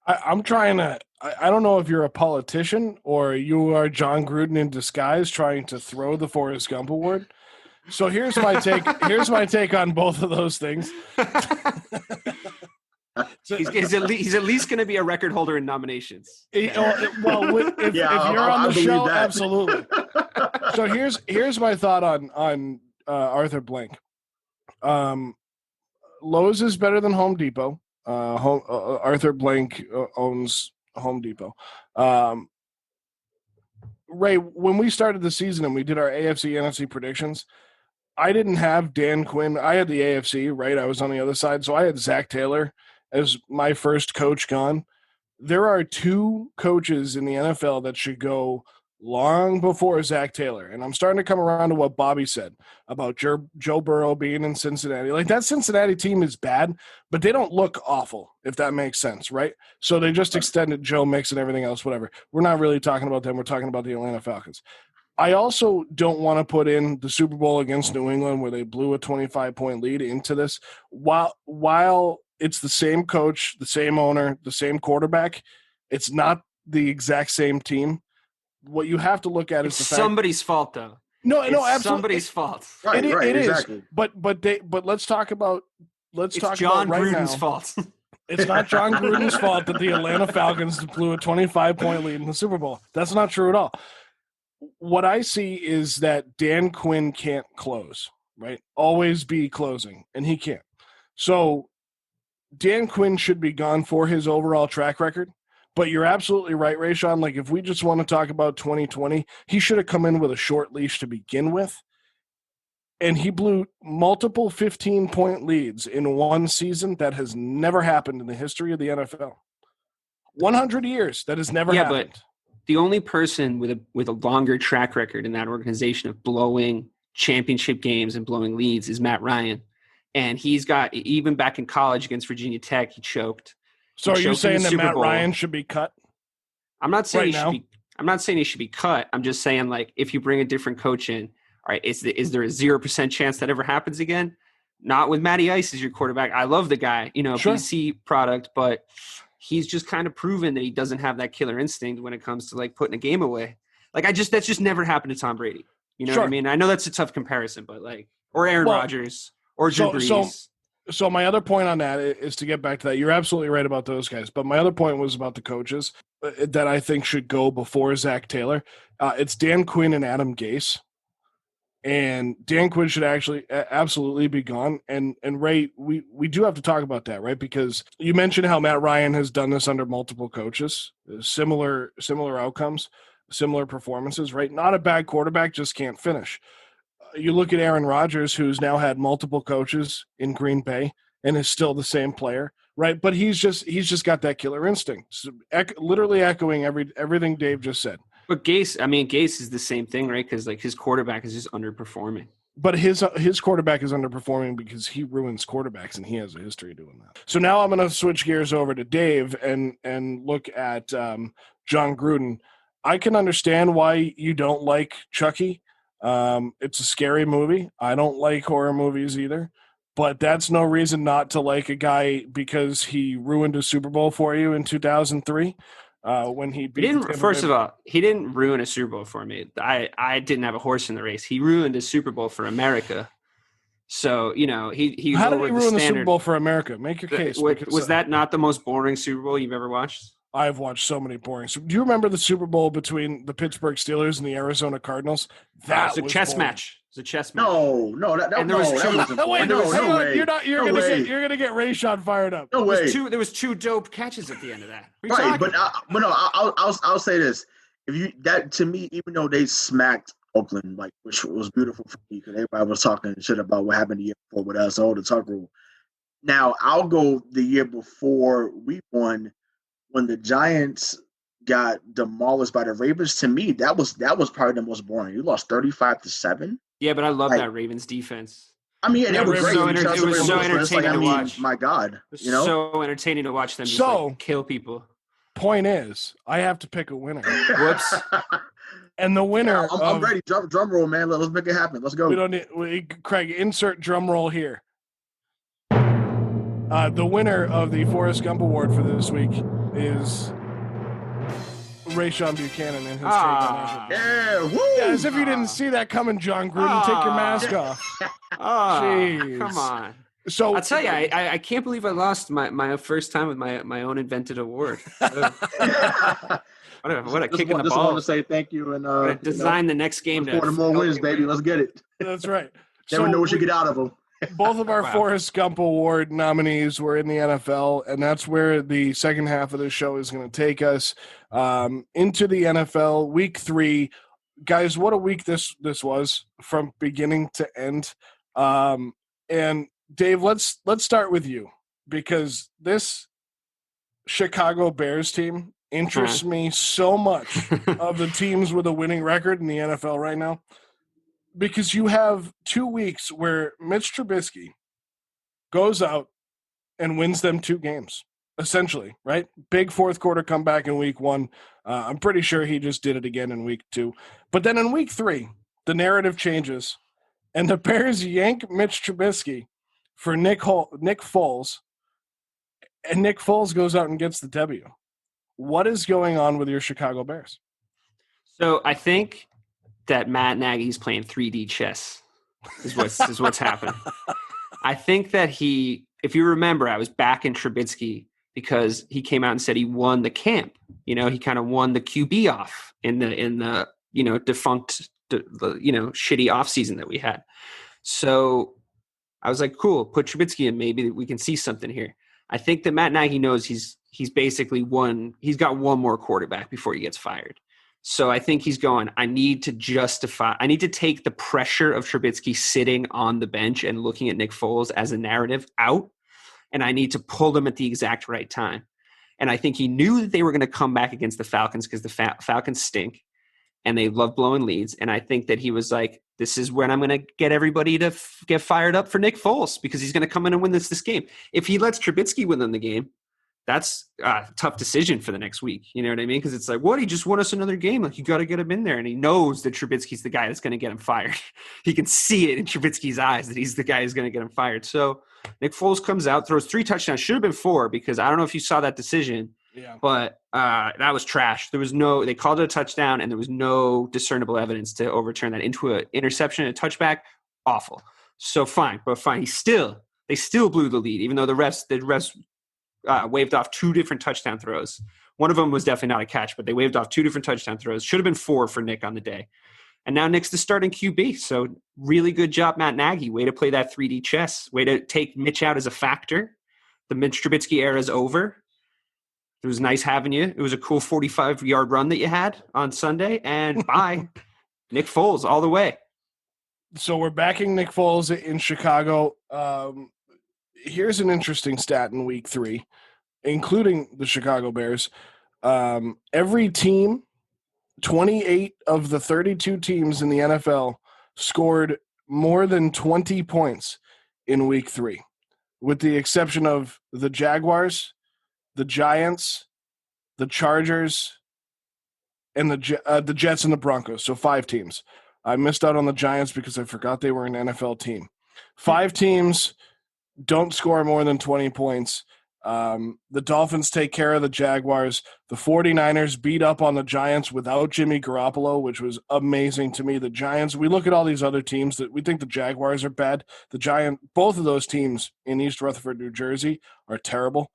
I'm trying to – I don't know if you're a politician or you are John Gruden in disguise trying to throw the Forrest Gump award. So here's my take. Here's my take on both of those things. He's at least going to be a record holder in nominations. Well, if you're on the show, absolutely. So here's my thought on Arthur Blank. Lowe's is better than Home Depot. Arthur Blank owns Home Depot. Ray, when we started the season and we did our AFC NFC predictions, I didn't have Dan Quinn. I had the AFC, right? I was on the other side, so I had Zach Taylor as my first coach gone. There are 2 coaches in the NFL that should go long before Zach Taylor. And I'm starting to come around to what Bobby said about Joe Burrow being in Cincinnati. Like, that Cincinnati team is bad, but they don't look awful, if that makes sense, right? So they just extended Joe Mix and everything else, whatever. We're not really talking about them. We're talking about the Atlanta Falcons. I also don't want to put in the Super Bowl against New England where they blew a 25-point lead into this. While it's the same coach, the same owner, the same quarterback, it's not the exact same team. What you have to look at is the fact somebody's fault, though. No, absolutely, somebody's fault. Right, it exactly. is. But let's talk about John right Gruden's now. fault. It's not John Gruden's fault that the Atlanta Falcons blew a 25-point lead in the Super Bowl. That's not true at all. What I see is that Dan Quinn can't close, right? Always be closing, and he can't. So Dan Quinn should be gone for his overall track record. But you're absolutely right, Rayshawn. Like, if we just want to talk about 2020, he should have come in with a short leash to begin with. And he blew multiple 15-point leads in one season. That has never happened in the history of the NFL. 100 years, that has never happened. But the only person with a longer track record in that organization of blowing championship games and blowing leads is Matt Ryan. And he's got, even back in college against Virginia Tech, he choked. So are you saying that Matt Ryan should be cut? I'm not saying he should be cut. I'm just saying, like, if you bring a different coach in, all right, is there a 0% chance that ever happens again? Not with Matty Ice as your quarterback. I love the guy, Sure. PC product, but he's just kind of proven that he doesn't have that killer instinct when it comes to, like, putting a game away. Like, that's just never happened to Tom Brady. You know what I mean? I know that's a tough comparison, but, like, or Aaron Rodgers or Drew Brees. So my other point on that is to get back to that. You're absolutely right about those guys. But my other point was about the coaches that I think should go before Zach Taylor. It's Dan Quinn and Adam Gase. And Dan Quinn should actually absolutely be gone. And Ray, we do have to talk about that, right? Because you mentioned how Matt Ryan has done this under multiple coaches, similar outcomes, similar performances, right? Not a bad quarterback, just can't finish. You look at Aaron Rodgers, who's now had multiple coaches in Green Bay and is still the same player, right? But he's just got that killer instinct, so literally echoing everything Dave just said. But Gase is the same thing, right? Because, like, his quarterback is just underperforming. But his quarterback is underperforming because he ruins quarterbacks, and he has a history of doing that. So now I'm going to switch gears over to Dave and look at John Gruden. I can understand why you don't like Chucky. It's a scary movie. I don't like horror movies either, but that's no reason not to like a guy because he ruined a Super Bowl for you in 2003 when he beat. First of all, he didn't ruin a Super Bowl for me. I didn't have a horse in the race. He ruined a Super Bowl for America. So, he How did lowered he ruin the Super standard. Bowl for America? Make your case. Was that not the most boring Super Bowl you've ever watched? I've watched so many boring. Do you remember the Super Bowl between the Pittsburgh Steelers and the Arizona Cardinals? That was a chess boring. match. It was a chess match. No, that wasn't boring. No way. You're gonna get Rayshon fired up. No way. There was two dope catches at the end of that. Right, but no, I'll say this: to me, even though they smacked Oakland, like, which was beautiful for me because everybody was talking shit about what happened the year before with us, the tuck rule. Now I'll go the year before we won, when the Giants got demolished by the Ravens. To me, that was probably the most boring. You lost 35-7. Yeah, but I love that Ravens defense. I mean, it was great. It was so entertaining to watch. My God, so entertaining to watch them just kill people. Point is, I have to pick a winner. Whoops. And the winner. I'm ready. Drum roll, man. Let's make it happen. Let's go. We don't need Craig. Insert drum roll here. The winner of the Forrest Gump Award for this week is Rayshon Buchanan and his take on that. Yeah, woo! Yeah, as if you didn't see that coming, John Gruden. Take your mask off. Jeez. Come on. So I'll tell you, I can't believe I lost my first time with my own invented award. What a kick in the balls. Just want to say thank you and design the next game. For more wins, baby. Let's get it. That's right. Never know what you get out of them. Both of our Forrest Gump Award nominees were in the NFL, and that's where the second half of the show is going to take us into the NFL, Week 3. Guys, what a week this was from beginning to end. And Dave, let's start with you, because this Chicago Bears team interests me so much of the teams with a winning record in the NFL right now. Because you have 2 weeks where Mitch Trubisky goes out and wins them 2 games, essentially, right? Big fourth quarter comeback in week 1. I'm pretty sure he just did it again in week 2. But then in week 3, the narrative changes, and the Bears yank Mitch Trubisky for Nick Foles, and Nick Foles goes out and gets the W. What is going on with your Chicago Bears? So I think that Matt Nagy's playing 3D chess is what's happening. I think that if you remember, I was backing Trubisky because he came out and said he won the camp. He kind of won the QB off in the defunct, shitty offseason that we had. So I was like, cool, put Trubisky in. Maybe we can see something here. I think that Matt Nagy knows he's basically he's got one more quarterback before he gets fired. So I think he's going, I need to take the pressure of Trubisky sitting on the bench and looking at Nick Foles as a narrative out, and I need to pull them at the exact right time. And I think he knew that they were going to come back against the Falcons because the Falcons stink and they love blowing leads. And I think that he was like, this is when I'm going to get everybody to get fired up for Nick Foles because he's going to come in and win this game. If he lets Trubisky win them the game, that's a tough decision for the next week. You know what I mean? Because it's like, what? He just won us another game. Like, you got to get him in there. And he knows that Trubisky's the guy that's going to get him fired. He can see it in Trubisky's eyes that he's the guy who's going to get him fired. So Nick Foles comes out, throws 3 touchdowns. Should have been 4 because I don't know if you saw that decision. Yeah. But that was trash. They called it a touchdown and there was no discernible evidence to overturn that into an interception, a touchback. Awful. So fine. They still blew the lead, even though the refs waved off 2 different touchdown throws. One of them was definitely not a catch, but they waved off 2 different touchdown throws. Should have been 4 for Nick on the day. And now Nick's the starting QB. So really good job, Matt Nagy. Way to play that 3D chess. Way to take Mitch out as a factor. The Mitch Trubisky era is over. It was nice having you. It was a cool 45-yard run that you had on Sunday. And bye. Nick Foles all the way. So we're backing Nick Foles in Chicago. Here's an interesting stat in week 3, including the Chicago Bears. Every team, 28 of the 32 teams in the NFL scored more than 20 points in week 3, with the exception of the Jaguars, the Giants, the Chargers, and the Jets and the Broncos. So 5 teams. I missed out on the Giants because I forgot they were an NFL team. 5 teams don't score more than 20 points. The Dolphins take care of the Jaguars. The 49ers beat up on the Giants without Jimmy Garoppolo, which was amazing to me. The Giants, we look at all these other teams that we think the Jaguars are bad. Both of those teams in East Rutherford, New Jersey are terrible.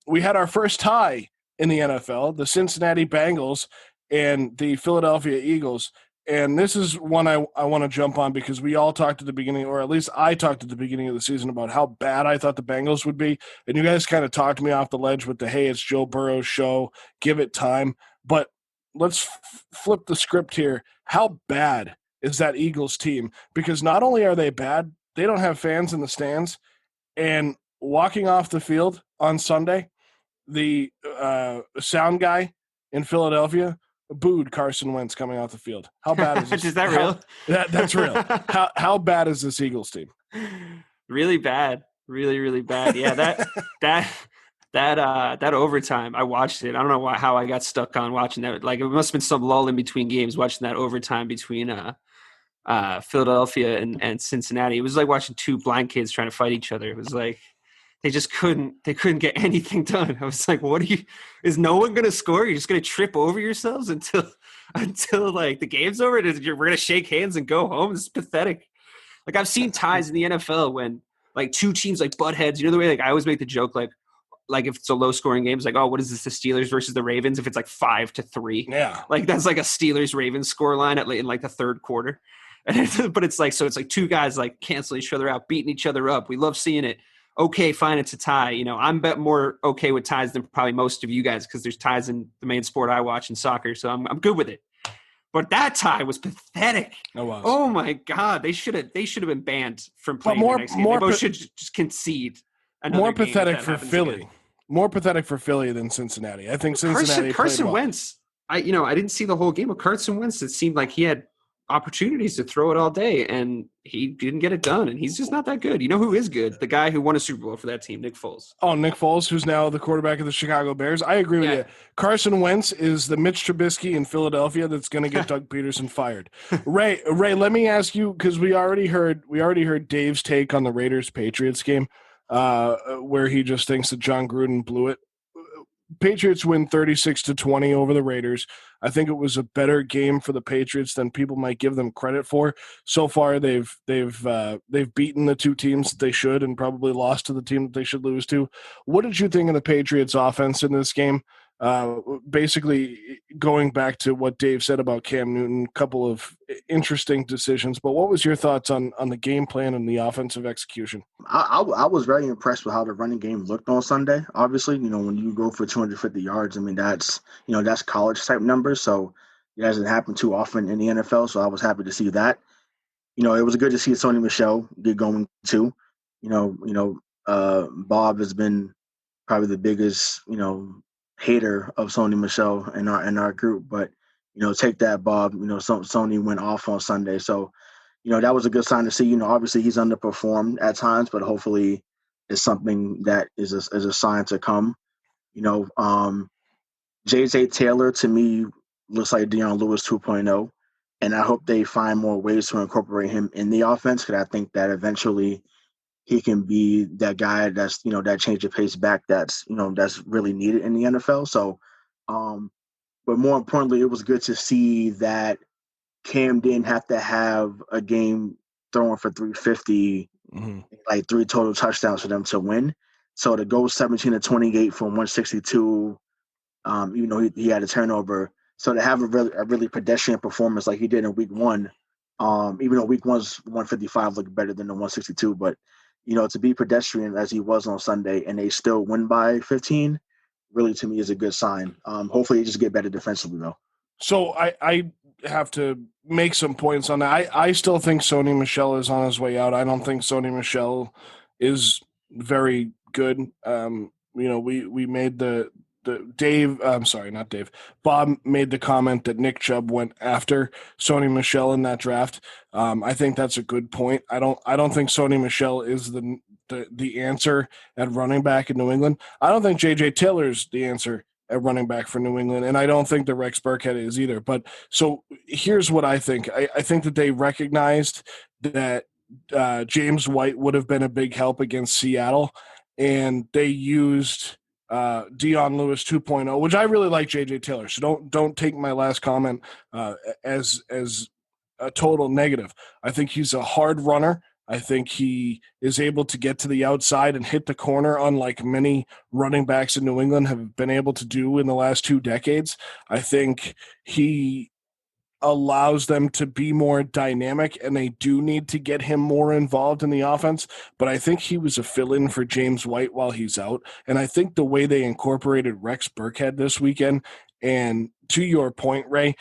We had our first tie in the NFL, the Cincinnati Bengals and the Philadelphia Eagles. And this is one I want to jump on because we all talked at the beginning, or at least I talked at the beginning of the season about how bad I thought the Bengals would be. And you guys kind of talked me off the ledge with the, hey, it's Joe Burrow's show, give it time. But let's flip the script here. How bad is that Eagles team? Because not only are they bad, they don't have fans in the stands. And walking off the field on Sunday, the sound guy in Philadelphia booed Carson Wentz coming off the field. How bad is this? Is that real? That's real. How bad is this Eagles team? Really bad. Really, really bad. Yeah, that overtime, I watched it. I don't know how I got stuck on watching that. Like, it must have been some lull in between games watching that overtime between Philadelphia and Cincinnati. It was like watching two blind kids trying to fight each other. It was like they couldn't get anything done. I was like, is no one going to score? You're just going to trip over yourselves until like the game's over? We're going to shake hands and go home? This is pathetic. Like, I've seen ties in the NFL when like two teams like butt heads. You know the way, like, I always make the joke, like if it's a low scoring game, it's like, oh, what is this, the Steelers versus the Ravens? If it's like 5-3, yeah, like that's like a Steelers Ravens score line in like the third quarter. But it's like, so it's like two guys like cancel each other out, beating each other up. We love seeing it. Okay, fine, it's a tie. You know, I'm more okay with ties than probably most of you guys because there's ties in the main sport I watch in soccer, so I'm good with it. But that tie was pathetic. It was. Oh my God, they should have been banned from playing the next game. They both should just concede. More pathetic for Philly. Again. More pathetic for Philly than Cincinnati. I think Cincinnati. Carson Wentz. I didn't see the whole game of Carson Wentz. It seemed like he had opportunities to throw it all day, and he didn't get it done, and he's just not that good. You know who is good? The guy who won a Super Bowl for that team, Nick Foles. Oh, Nick Foles, who's now the quarterback of the Chicago Bears. I agree with you. Carson Wentz is the Mitch Trubisky in Philadelphia that's going to get Doug Peterson fired. Ray, let me ask you, because we already heard Dave's take on the Raiders-Patriots game, where he just thinks that John Gruden blew it. Patriots win 36-20 over the Raiders. I think it was a better game for the Patriots than people might give them credit for. So far, they've beaten the two teams that they should, and probably lost to the team that they should lose to. What did you think of the Patriots' offense in this game? Basically, going back to what Dave said about Cam Newton, a couple of interesting decisions. But what was your thoughts on the game plan and the offensive execution? I was very impressed with how the running game looked on Sunday. Obviously, you know, when you go for 250 yards, I mean, that's college type numbers. So it hasn't happened too often in the NFL. So I was happy to see that. You know, it was good to see Sony Michel get going too. Bob has been probably the biggest, hater of Sony Michel in our group, but take that, Bob. Sony went off on Sunday, so that was a good sign to see. Obviously he's underperformed at times, but hopefully it's something that is a sign to come. J.J. Taylor to me looks like Deion Lewis 2.0, and I hope they find more ways to incorporate him in the offense, because I think that eventually he can be that guy that's, that change of pace back that's really needed in the NFL. So, but more importantly, it was good to see that Cam didn't have to have a game throwing for 350, like 3 total touchdowns for them to win. So to go 17-28 from 162, he had a turnover. So to have a really pedestrian performance like he did in week 1, even though week 1's 155 looked better than the 162, but to be pedestrian as he was on Sunday and they still win by 15, really to me is a good sign. Hopefully they just get better defensively though. So I have to make some points on that. I still think Sony Michel is on his way out. I don't think Sony Michel is very good. We made Bob made the comment that Nick Chubb went after Sony Michel in that draft. I think that's a good point. I don't think Sony Michel is the answer at running back in New England. I don't think J.J. Taylor's the answer at running back for New England, and I don't think that Rex Burkhead is either. But so here's what I think. I think that they recognized that James White would have been a big help against Seattle. and they used Dion Lewis 2.0, which I really like JJ Taylor. So don't take my last comment as a total negative. I think he's a hard runner. I think he is able to get to the outside and hit the corner, unlike many running backs in New England have been able to do in the last 2 decades. I think he allows them to be more dynamic, and they do need to get him more involved in the offense. But I think he was a fill-in for James White while he's out. And I think the way they incorporated Rex Burkhead this weekend, and to your point, Ray,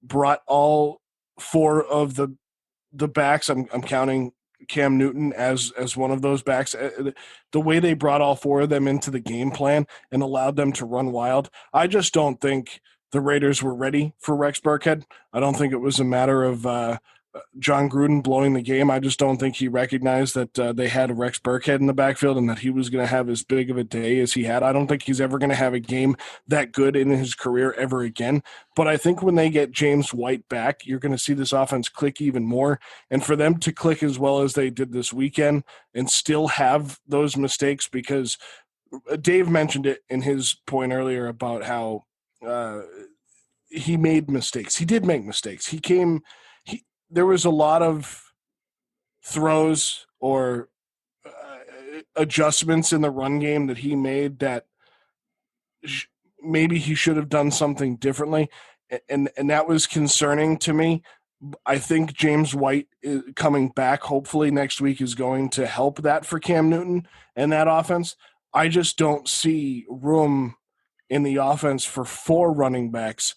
brought all 4 of the backs, I'm counting Cam Newton as one of those backs, the way they brought all 4 of them into the game plan and allowed them to run wild. I just don't think the Raiders were ready for Rex Burkhead. I don't think it was a matter of John Gruden blowing the game. I just don't think he recognized that they had Rex Burkhead in the backfield and that he was going to have as big of a day as he had. I don't think he's ever going to have a game that good in his career ever again. But I think when they get James White back, you're going to see this offense click even more. And for them to click as well as they did this weekend and still have those mistakes, because Dave mentioned it in his point earlier about how he made mistakes. He did make mistakes. There was a lot of throws or adjustments in the run game that he made that maybe he should have done something differently. And that was concerning to me. I think James White coming back hopefully next week is going to help that for Cam Newton and that offense. I just don't see room in the offense for 4 running backs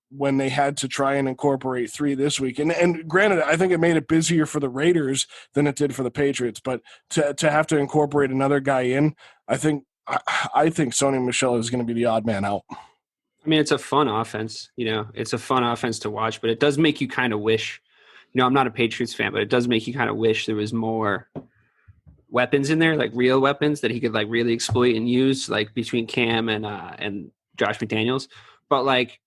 when they had to try and incorporate 3 this week. And granted, I think it made it busier for the Raiders than it did for the Patriots, but to have to incorporate another guy in, I think Sony Michel is going to be the odd man out. I mean, it's a fun offense, it's a fun offense to watch, but it does make you kind of wish, I'm not a Patriots fan, but it does make you kind of wish there was more weapons in there, like real weapons that he could like really exploit and use, like between Cam and Josh McDaniels. But like,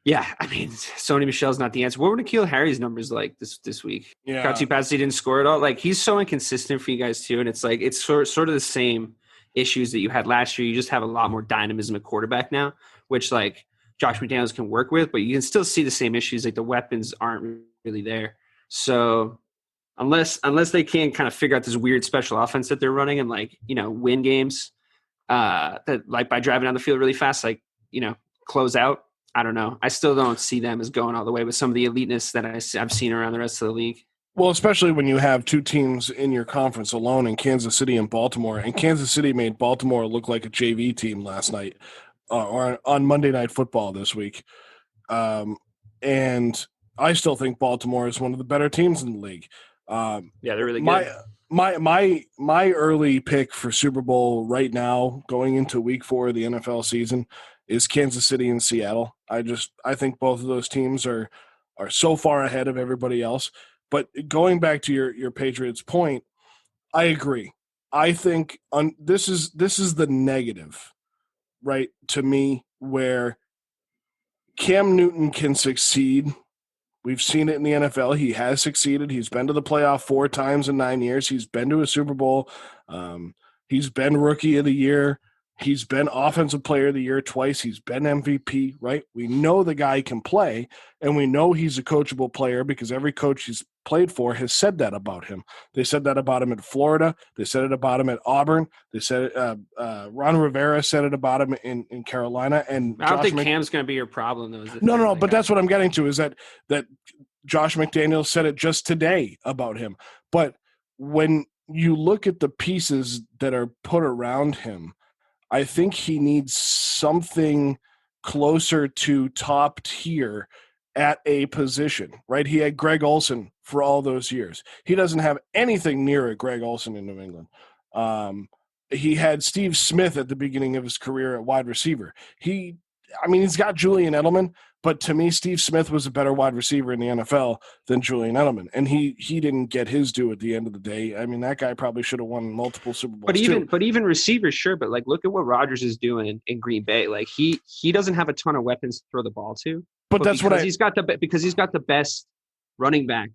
yeah, I mean, Sony Michel's not the answer. What were N'Keal Harry's numbers like this week? Yeah, Caught 2 passes, he didn't score at all. Like, he's so inconsistent for you guys too, and it's like it's sort of the same issues that you had last year. You just have a lot more dynamism at quarterback now, which like Josh McDaniels can work with, but you can still see the same issues. Like the weapons aren't really there. So unless they can kind of figure out this weird special offense that they're running and like, win games that like by driving down the field really fast, like, close out. I don't know. I still don't see them as going all the way with some of the eliteness that I've seen around the rest of the league. Well, especially when you have 2 teams in your conference alone in Kansas City and Baltimore, and Kansas City made Baltimore look like a JV team last night or on Monday Night Football this week. And I still think Baltimore is one of the better teams in the league. Yeah, they're really good. My early pick for Super Bowl right now, going into week 4 of the NFL season, is Kansas City and Seattle. I think both of those teams are so far ahead of everybody else. But going back to your Patriots point, I agree. I think this is the negative, right, to me, where Cam Newton can succeed. We've seen it in the NFL. He has succeeded. He's been to the playoff 4 times in 9 years. He's been to a Super Bowl. He's been Rookie of the Year. He's been Offensive Player of the Year twice. He's been MVP, right? We know the guy can play, and we know he's a coachable player because every coach he's played for has said that about him. They said that about him at Florida. They said it about him at Auburn. They said Ron Rivera said it about him in Carolina. And I don't think Cam's going to be your problem, though. No. But that's what I'm getting to is that Josh McDaniels said it just today about him. But when you look at the pieces that are put around him, I think he needs something closer to top tier at a position, right? He had Greg Olsen for all those years. He doesn't have anything near a Greg Olsen in New England. He had Steve Smith at the beginning of his career at wide receiver. He's got Julian Edelman, but to me, Steve Smith was a better wide receiver in the NFL than Julian Edelman, and he didn't get his due at the end of the day. I mean, that guy probably should have won multiple Super Bowls. But even receivers, sure. But like, look at what Rodgers is doing in Green Bay. Like he doesn't have a ton of weapons to throw the ball to. But that's because he's got the best running back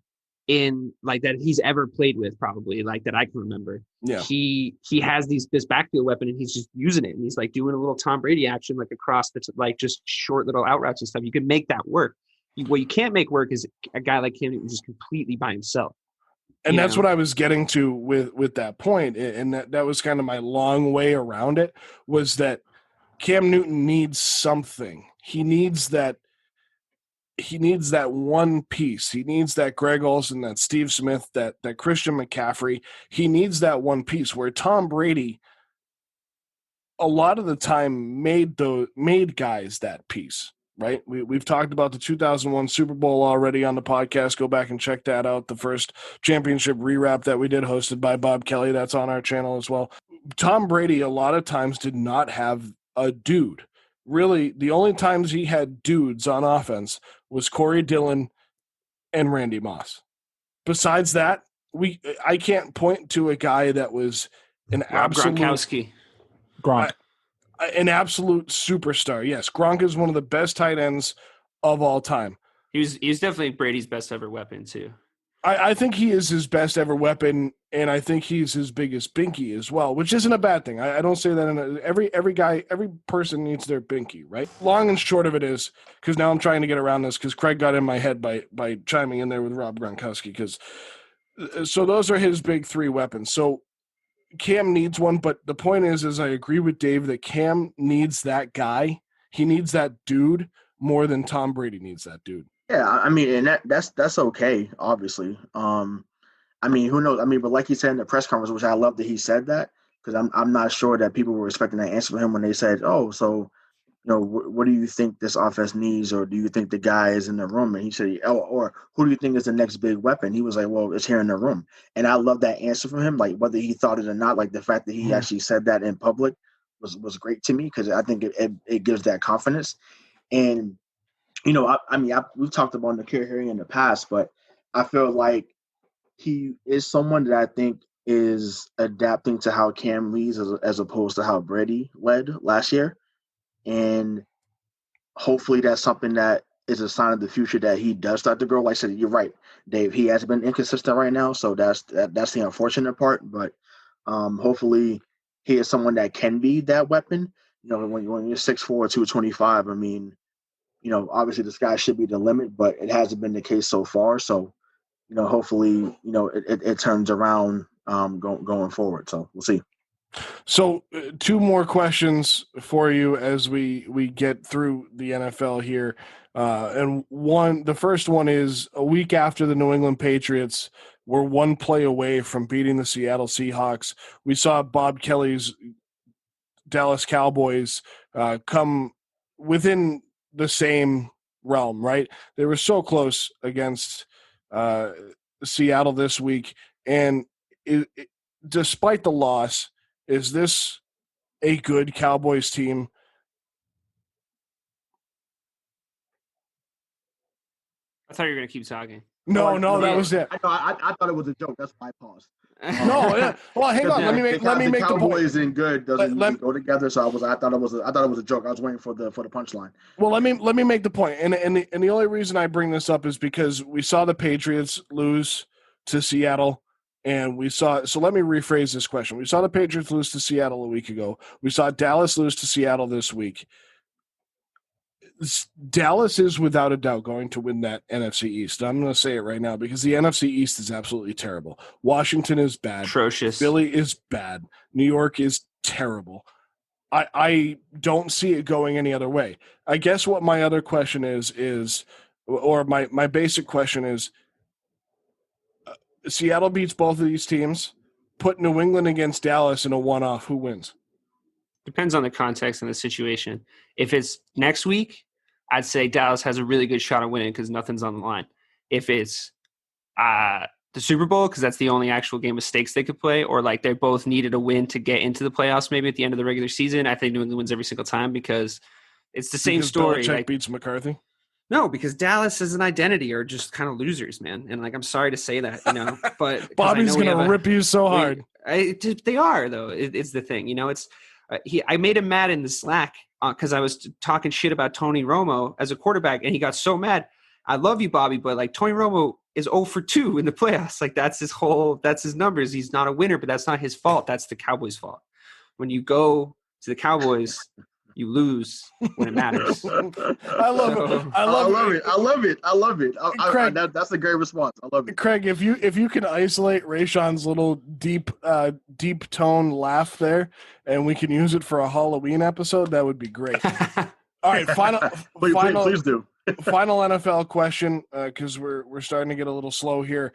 in like that he's ever played with, probably, like that I can remember. Yeah. He has this backfield weapon, and he's just using it, and he's like doing a little Tom Brady action like across the like just short little out routes and stuff. You can make that work. What you can't make work is a guy like Cam Newton just completely by himself. And that's what I was getting to with that point, and that was kind of my long way around it, was that Cam Newton needs something. He needs that one piece. He needs that Greg Olsen, that Steve Smith, that Christian McCaffrey. He needs that one piece, where Tom Brady a lot of the time made guys that piece, right? We've talked about the 2001 Super Bowl already on the podcast. Go back and check that out. The first championship rewrap that we did, hosted by Bob Kelly. That's on our channel as well. Tom Brady a lot of times did not have a dude. Really, the only times he had dudes on offense was Corey Dillon and Randy Moss. Besides that, I can't point to a guy that was an absolute Gronkowski. Gronk. An absolute superstar. Yes, Gronk is one of the best tight ends of all time. He was definitely Brady's best ever weapon too. I think he is his best ever weapon, and I think he's his biggest binky as well, which isn't a bad thing. I don't say that every person needs their binky, right? Long and short of it is, because now I'm trying to get around this because Craig got in my head by chiming in there with Rob Gronkowski. So those are his big three weapons. So Cam needs one, but the point is I agree with Dave that Cam needs that guy. He needs that dude more than Tom Brady needs that dude. Yeah, I mean, and that's okay, obviously. I mean, who knows? I mean, but like he said in the press conference, which I love that he said that, because I'm not sure that people were expecting that answer from him when they said, "Oh, so what do you think this offense needs, or do you think the guy is in the room?" And he said, "Oh, or who do you think is the next big weapon?" He was like, "Well, it's here in the room." And I love that answer from him, like whether he thought it or not. Like the fact that he actually said that in public was great to me, because I think it gives that confidence. And we've talked about N'Keal Harry in the past, but I feel like he is someone that I think is adapting to how Cam leads as opposed to how Brady led last year. And hopefully that's something that is a sign of the future that he does start to grow. Like I said, you're right, Dave. He has been inconsistent right now, so that's the unfortunate part. But hopefully he is someone that can be that weapon. When you're 6'4", 225, I mean, obviously the sky should be the limit, but it hasn't been the case so far. So, hopefully, it turns around going forward. So we'll see. So two more questions for you as we get through the NFL here. And the first one is, a week after the New England Patriots were one play away from beating the Seattle Seahawks, we saw Bob Kelly's Dallas Cowboys come within the same realm, right? They were so close against Seattle this week. And despite the loss, is this a good Cowboys team? I thought you were going to keep talking. No, that was it. I thought it was a joke. That's why I paused. No, yeah. Well, hang on. Let me make the point. Cowboys and good doesn't go together. So I thought it was a joke. I was waiting for the punchline. Well, let me make the point. And the only reason I bring this up is because we saw the Patriots lose to Seattle, and we saw. So let me rephrase this question. We saw the Patriots lose to Seattle a week ago. We saw Dallas lose to Seattle this week. Dallas is without a doubt going to win that NFC East. I'm going to say it right now because the NFC East is absolutely terrible. Washington is bad. Atrocious. Philly is bad. New York is terrible. I don't see it going any other way. I guess what my other question is my basic question is, Seattle beats both of these teams. Put New England against Dallas in a one-off. Who wins? Depends on the context and the situation. If it's next week, I'd say Dallas has a really good shot at winning because nothing's on the line. If it's the Super Bowl, because that's the only actual game of stakes they could play, or like they both needed a win to get into the playoffs maybe at the end of the regular season, I think New England wins every single time because it's the same story. Belichick beats McCarthy? No, because Dallas as an identity are just kind of losers, man. And like, I'm sorry to say that, but Bobby's going to rip you so hard. They are, though. It's the thing, it's I made him mad in the Slack because I was talking shit about Tony Romo as a quarterback, and he got so mad. I love you, Bobby, but like Tony Romo is 0 for 2 in the playoffs. Like that's his numbers. He's not a winner, but that's not his fault. That's the Cowboys' fault. When you go to the Cowboys, you lose when it matters. I love it. Craig, that's a great response. I love it. Craig, if you can isolate Rayshawn's little deep tone laugh there, and we can use it for a Halloween episode, that would be great. All right, please do. Final NFL question, because we're starting to get a little slow here.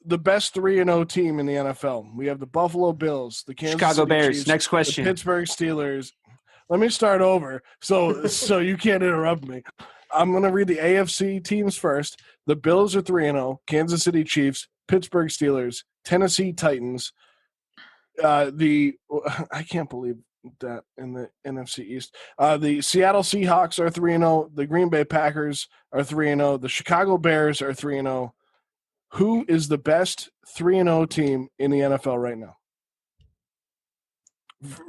The best 3-0 team in the NFL. We have the Buffalo Bills, the Kansas Chicago City Bears. Chiefs, Next question. the Pittsburgh Steelers. Let me start over, so you can't interrupt me. I'm going to read the AFC teams first. The Bills are 3-0. Kansas City Chiefs, Pittsburgh Steelers, Tennessee Titans. I can't believe that in the NFC East. The Seattle Seahawks are 3-0. The Green Bay Packers are 3-0. The Chicago Bears are 3-0. Who is the best 3-0 team in the NFL right now?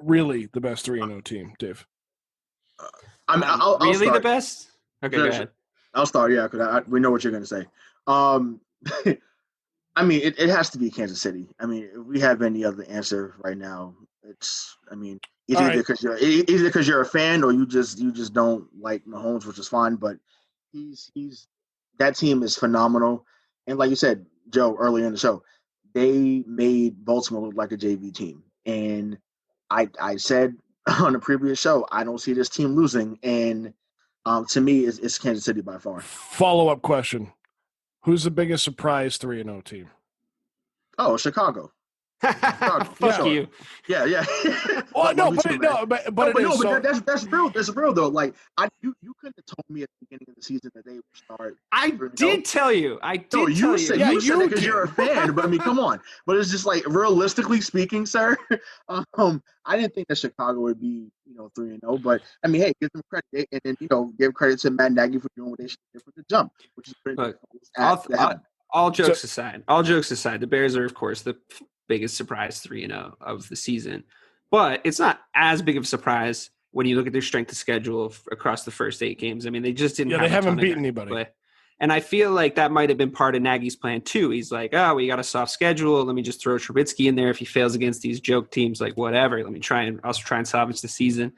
Really, the best 3-0 team, Dave. I'll really start. The best? Okay, go ahead. I'll start. Yeah, because we know what you're going to say. I mean, it has to be Kansas City. I mean, if we have any other answer right now, either because you're a fan or you just don't like Mahomes, which is fine. But that team is phenomenal. And like you said, Joe, earlier in the show, they made Baltimore look like a JV team. And I said on a previous show, I don't see this team losing. And to me, it's Kansas City by far. Follow-up question. Who's the biggest surprise 3-0 team? Oh, Chicago. Fuck you. Yeah. Well, that's real. That's real though. Like you couldn't have told me at the beginning of the season that they would start. I did tell you. You said it because you're a fan. But I mean, come on. But it's just like realistically speaking, sir. I didn't think that Chicago would be 3-0. But I mean, hey, give them credit and then give credit to Matt Nagy for doing what they should do from the jump, which is pretty. All jokes aside, the Bears are of course the biggest surprise 3-0 of the season, but it's not as big of a surprise when you look at their strength of schedule across the first 8 games. I mean, they just didn't. They haven't beaten anybody. Play. And I feel like that might have been part of Nagy's plan too. He's like, we got a soft schedule. Let me just throw Trubisky in there. If he fails against these joke teams, like whatever, I'll try and salvage the season.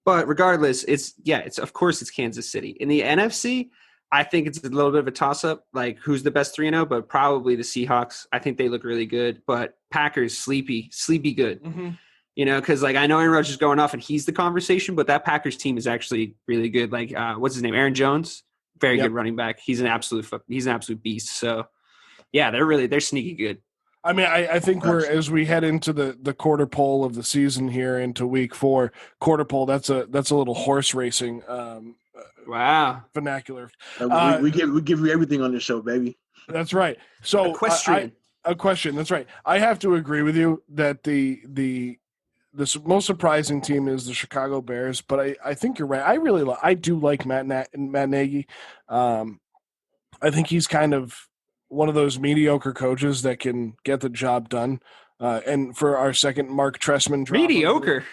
But regardless, it's Kansas City. In the NFC, I think it's a little bit of a toss-up, like who's the best 3-0, but probably the Seahawks. I think they look really good, but Packers, sleepy good. Mm-hmm. Because like I know Aaron Rodgers is going off and he's the conversation, but that Packers team is actually really good. Like, what's his name? Aaron Jones, very good running back. He's an absolute beast. So, yeah, they're sneaky good. I mean, I think as we head into the quarter pole of the season here into week 4, quarter pole, that's a little horse racing. Wow. Vernacular. We give you everything on this show, baby. That's right. So a question. That's right. I have to agree with you that the most surprising team is the Chicago Bears, but I think you're right. I do like Matt Nagy. I think he's kind of one of those mediocre coaches that can get the job done. And for our second Mark Trestman drop. Mediocre.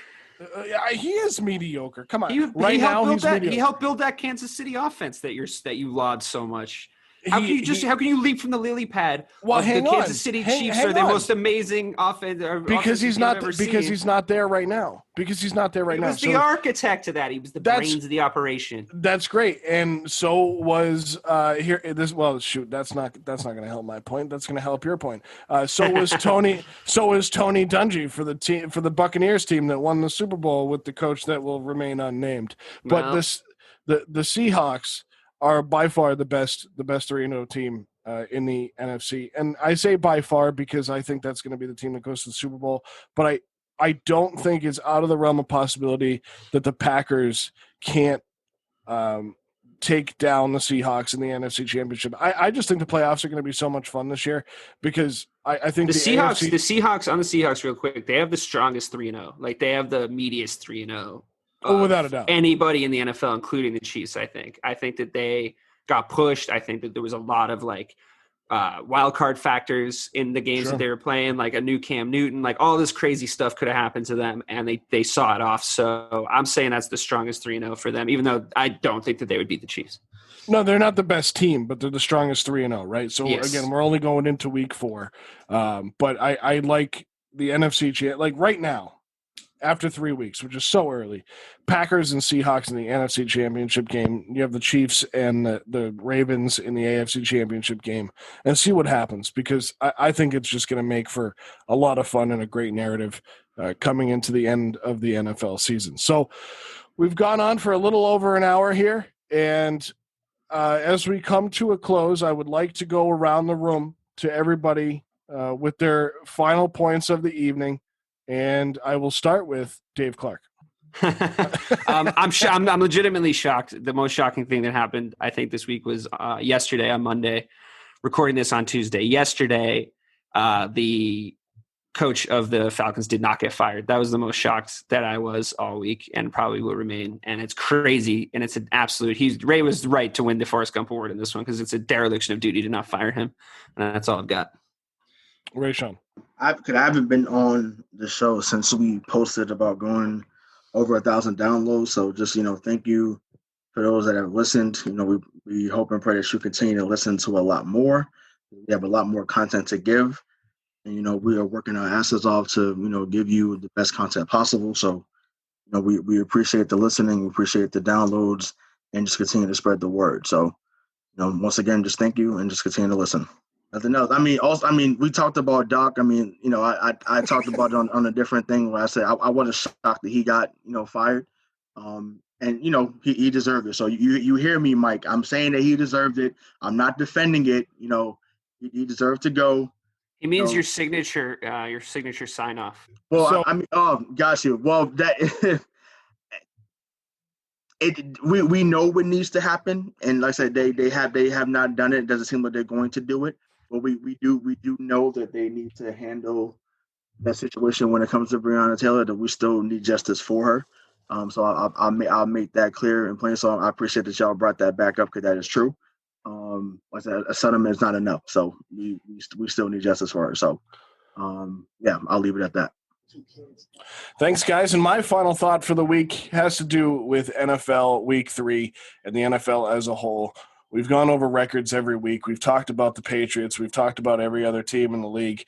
He is mediocre. Come on. He helped build that Kansas City offense that you laud so much. How can you leap from the lily pad? Well, the Kansas City Chiefs are the most amazing offense. Because he's not there right now. He was the architect to that. He was the brains of the operation. That's great. And so was here. Well, shoot, that's not going to help my point. That's going to help your point. So was Tony. So was Tony Dungy for the Buccaneers team that won the Super Bowl with the coach that will remain unnamed. But the Seahawks are by far the best 3-0 team in the NFC. And I say by far because I think that's going to be the team that goes to the Super Bowl. But I don't think it's out of the realm of possibility that the Packers can't take down the Seahawks in the NFC Championship. I just think the playoffs are going to be so much fun this year because I think the Seahawks real quick, they have the strongest 3-0. Like they have the meatiest 3-0. Without a doubt. Anybody in the NFL, including the Chiefs, I think that they got pushed. I think that there was a lot of like wild card factors in the games that they were playing, like a new Cam Newton, like all this crazy stuff could have happened to them, and they saw it off. So I'm saying that's the strongest 3-0 for them, even though I don't think that they would beat the Chiefs. No, they're not the best team, but they're the strongest 3-0, right? So again, we're only going into week 4. But I like the NFC like right now, after 3 weeks, which is so early, Packers and Seahawks in the NFC Championship game. You have the Chiefs and the Ravens in the AFC Championship game, and see what happens, because I think it's just going to make for a lot of fun and a great narrative coming into the end of the NFL season. So we've gone on for a little over an hour here, and as we come to a close, I would like to go around the room to everybody with their final points of the evening. And I will start with Dave Clark. I'm legitimately shocked. The most shocking thing that happened, I think, this week was yesterday on Monday, recording this on Tuesday. Yesterday, the coach of the Falcons did not get fired. That was the most shocked that I was all week, and probably will remain. And it's crazy, and it's an absolute. Ray was right to win the Forrest Gump Award in this one, because it's a dereliction of duty to not fire him. And that's all I've got. Ray Sean. I haven't been on the show since we posted about going over 1,000 downloads. So just, thank you for those that have listened. We hope and pray that you continue to listen to a lot more. We have a lot more content to give. And, we are working our asses off to, give you the best content possible. So, we appreciate the listening. We appreciate the downloads, and just continue to spread the word. So, once again, just thank you, and just continue to listen. Nothing else. We talked about Doc. I talked about it on a different thing where I said I wasn't shocked that he got, fired. And he deserved it. So you hear me, Mike. I'm saying that he deserved it. I'm not defending it. He deserved to go. He means your signature sign off. Well, got you. Well, that we know what needs to happen, and like I said, they have not done it. It doesn't seem like they're going to do it. But we do know that they need to handle that situation when it comes to Breonna Taylor, that we still need justice for her. So I'll make that clear and plain. So I appreciate that y'all brought that back up, because that is true. Like I said, a settlement is not enough. So we still need justice for her. So I'll leave it at that. Thanks, guys. And my final thought for the week has to do with NFL Week 3 and the NFL as a whole. We've gone over records every week. We've talked about the Patriots. We've talked about every other team in the league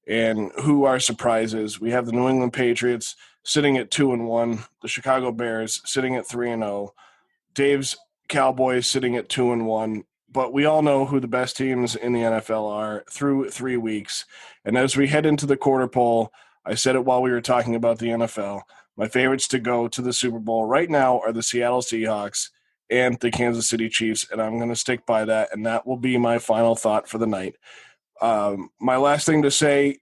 and who our surprise is. We have the New England Patriots sitting at 2-1, the Chicago Bears sitting at 3-0, Dave's Cowboys sitting at 2-1. But we all know who the best teams in the NFL are through 3 weeks. And as we head into the quarter poll, I said it while we were talking about the NFL, my favorites to go to the Super Bowl right now are the Seattle Seahawks and the Kansas City Chiefs, and I'm going to stick by that, and that will be my final thought for the night. My last thing to say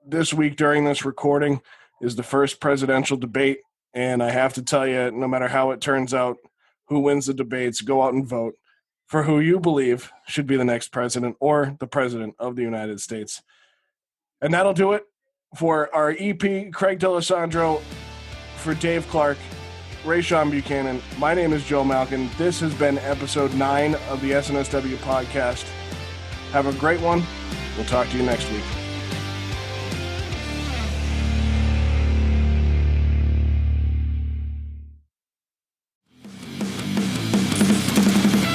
this week during this recording is the first presidential debate, and I have to tell you, no matter how it turns out, who wins the debates, go out and vote for who you believe should be the next president or the president of the United States. And that'll do it for our EP, Craig D'Alessandro, for Dave Clark, Ray Sean Buchanan. My name is Joe Malkin. This has been episode 9 of the SNSW Podcast. Have a great one. We'll talk to you next week.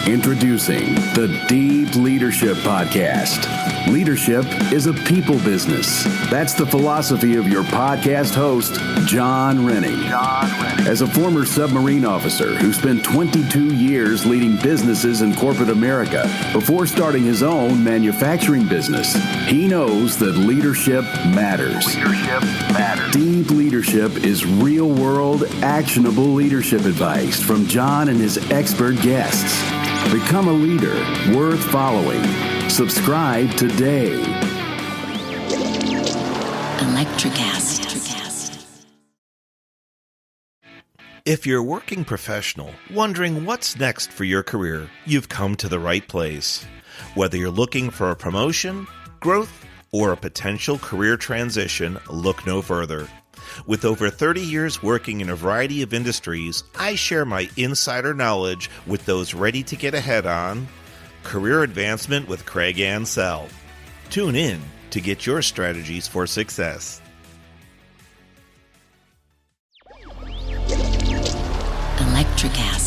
Introducing the Deep Leadership Podcast. Leadership is a people business. That's the philosophy of your podcast host, John Rennie. As a former submarine officer who spent 22 years leading businesses in corporate America before starting his own manufacturing business, he knows that leadership matters. Deep Leadership is real-world, actionable leadership advice from John and his expert guests. Become a leader worth following. Subscribe today. Electricast. If you're a working professional wondering what's next for your career, you've come to the right place. Whether you're looking for a promotion, growth, or a potential career transition, look no further. With over 30 years working in a variety of industries, I share my insider knowledge with those ready to get ahead on Career Advancement with Craig Ansell. Tune in to get your strategies for success. Electric acid.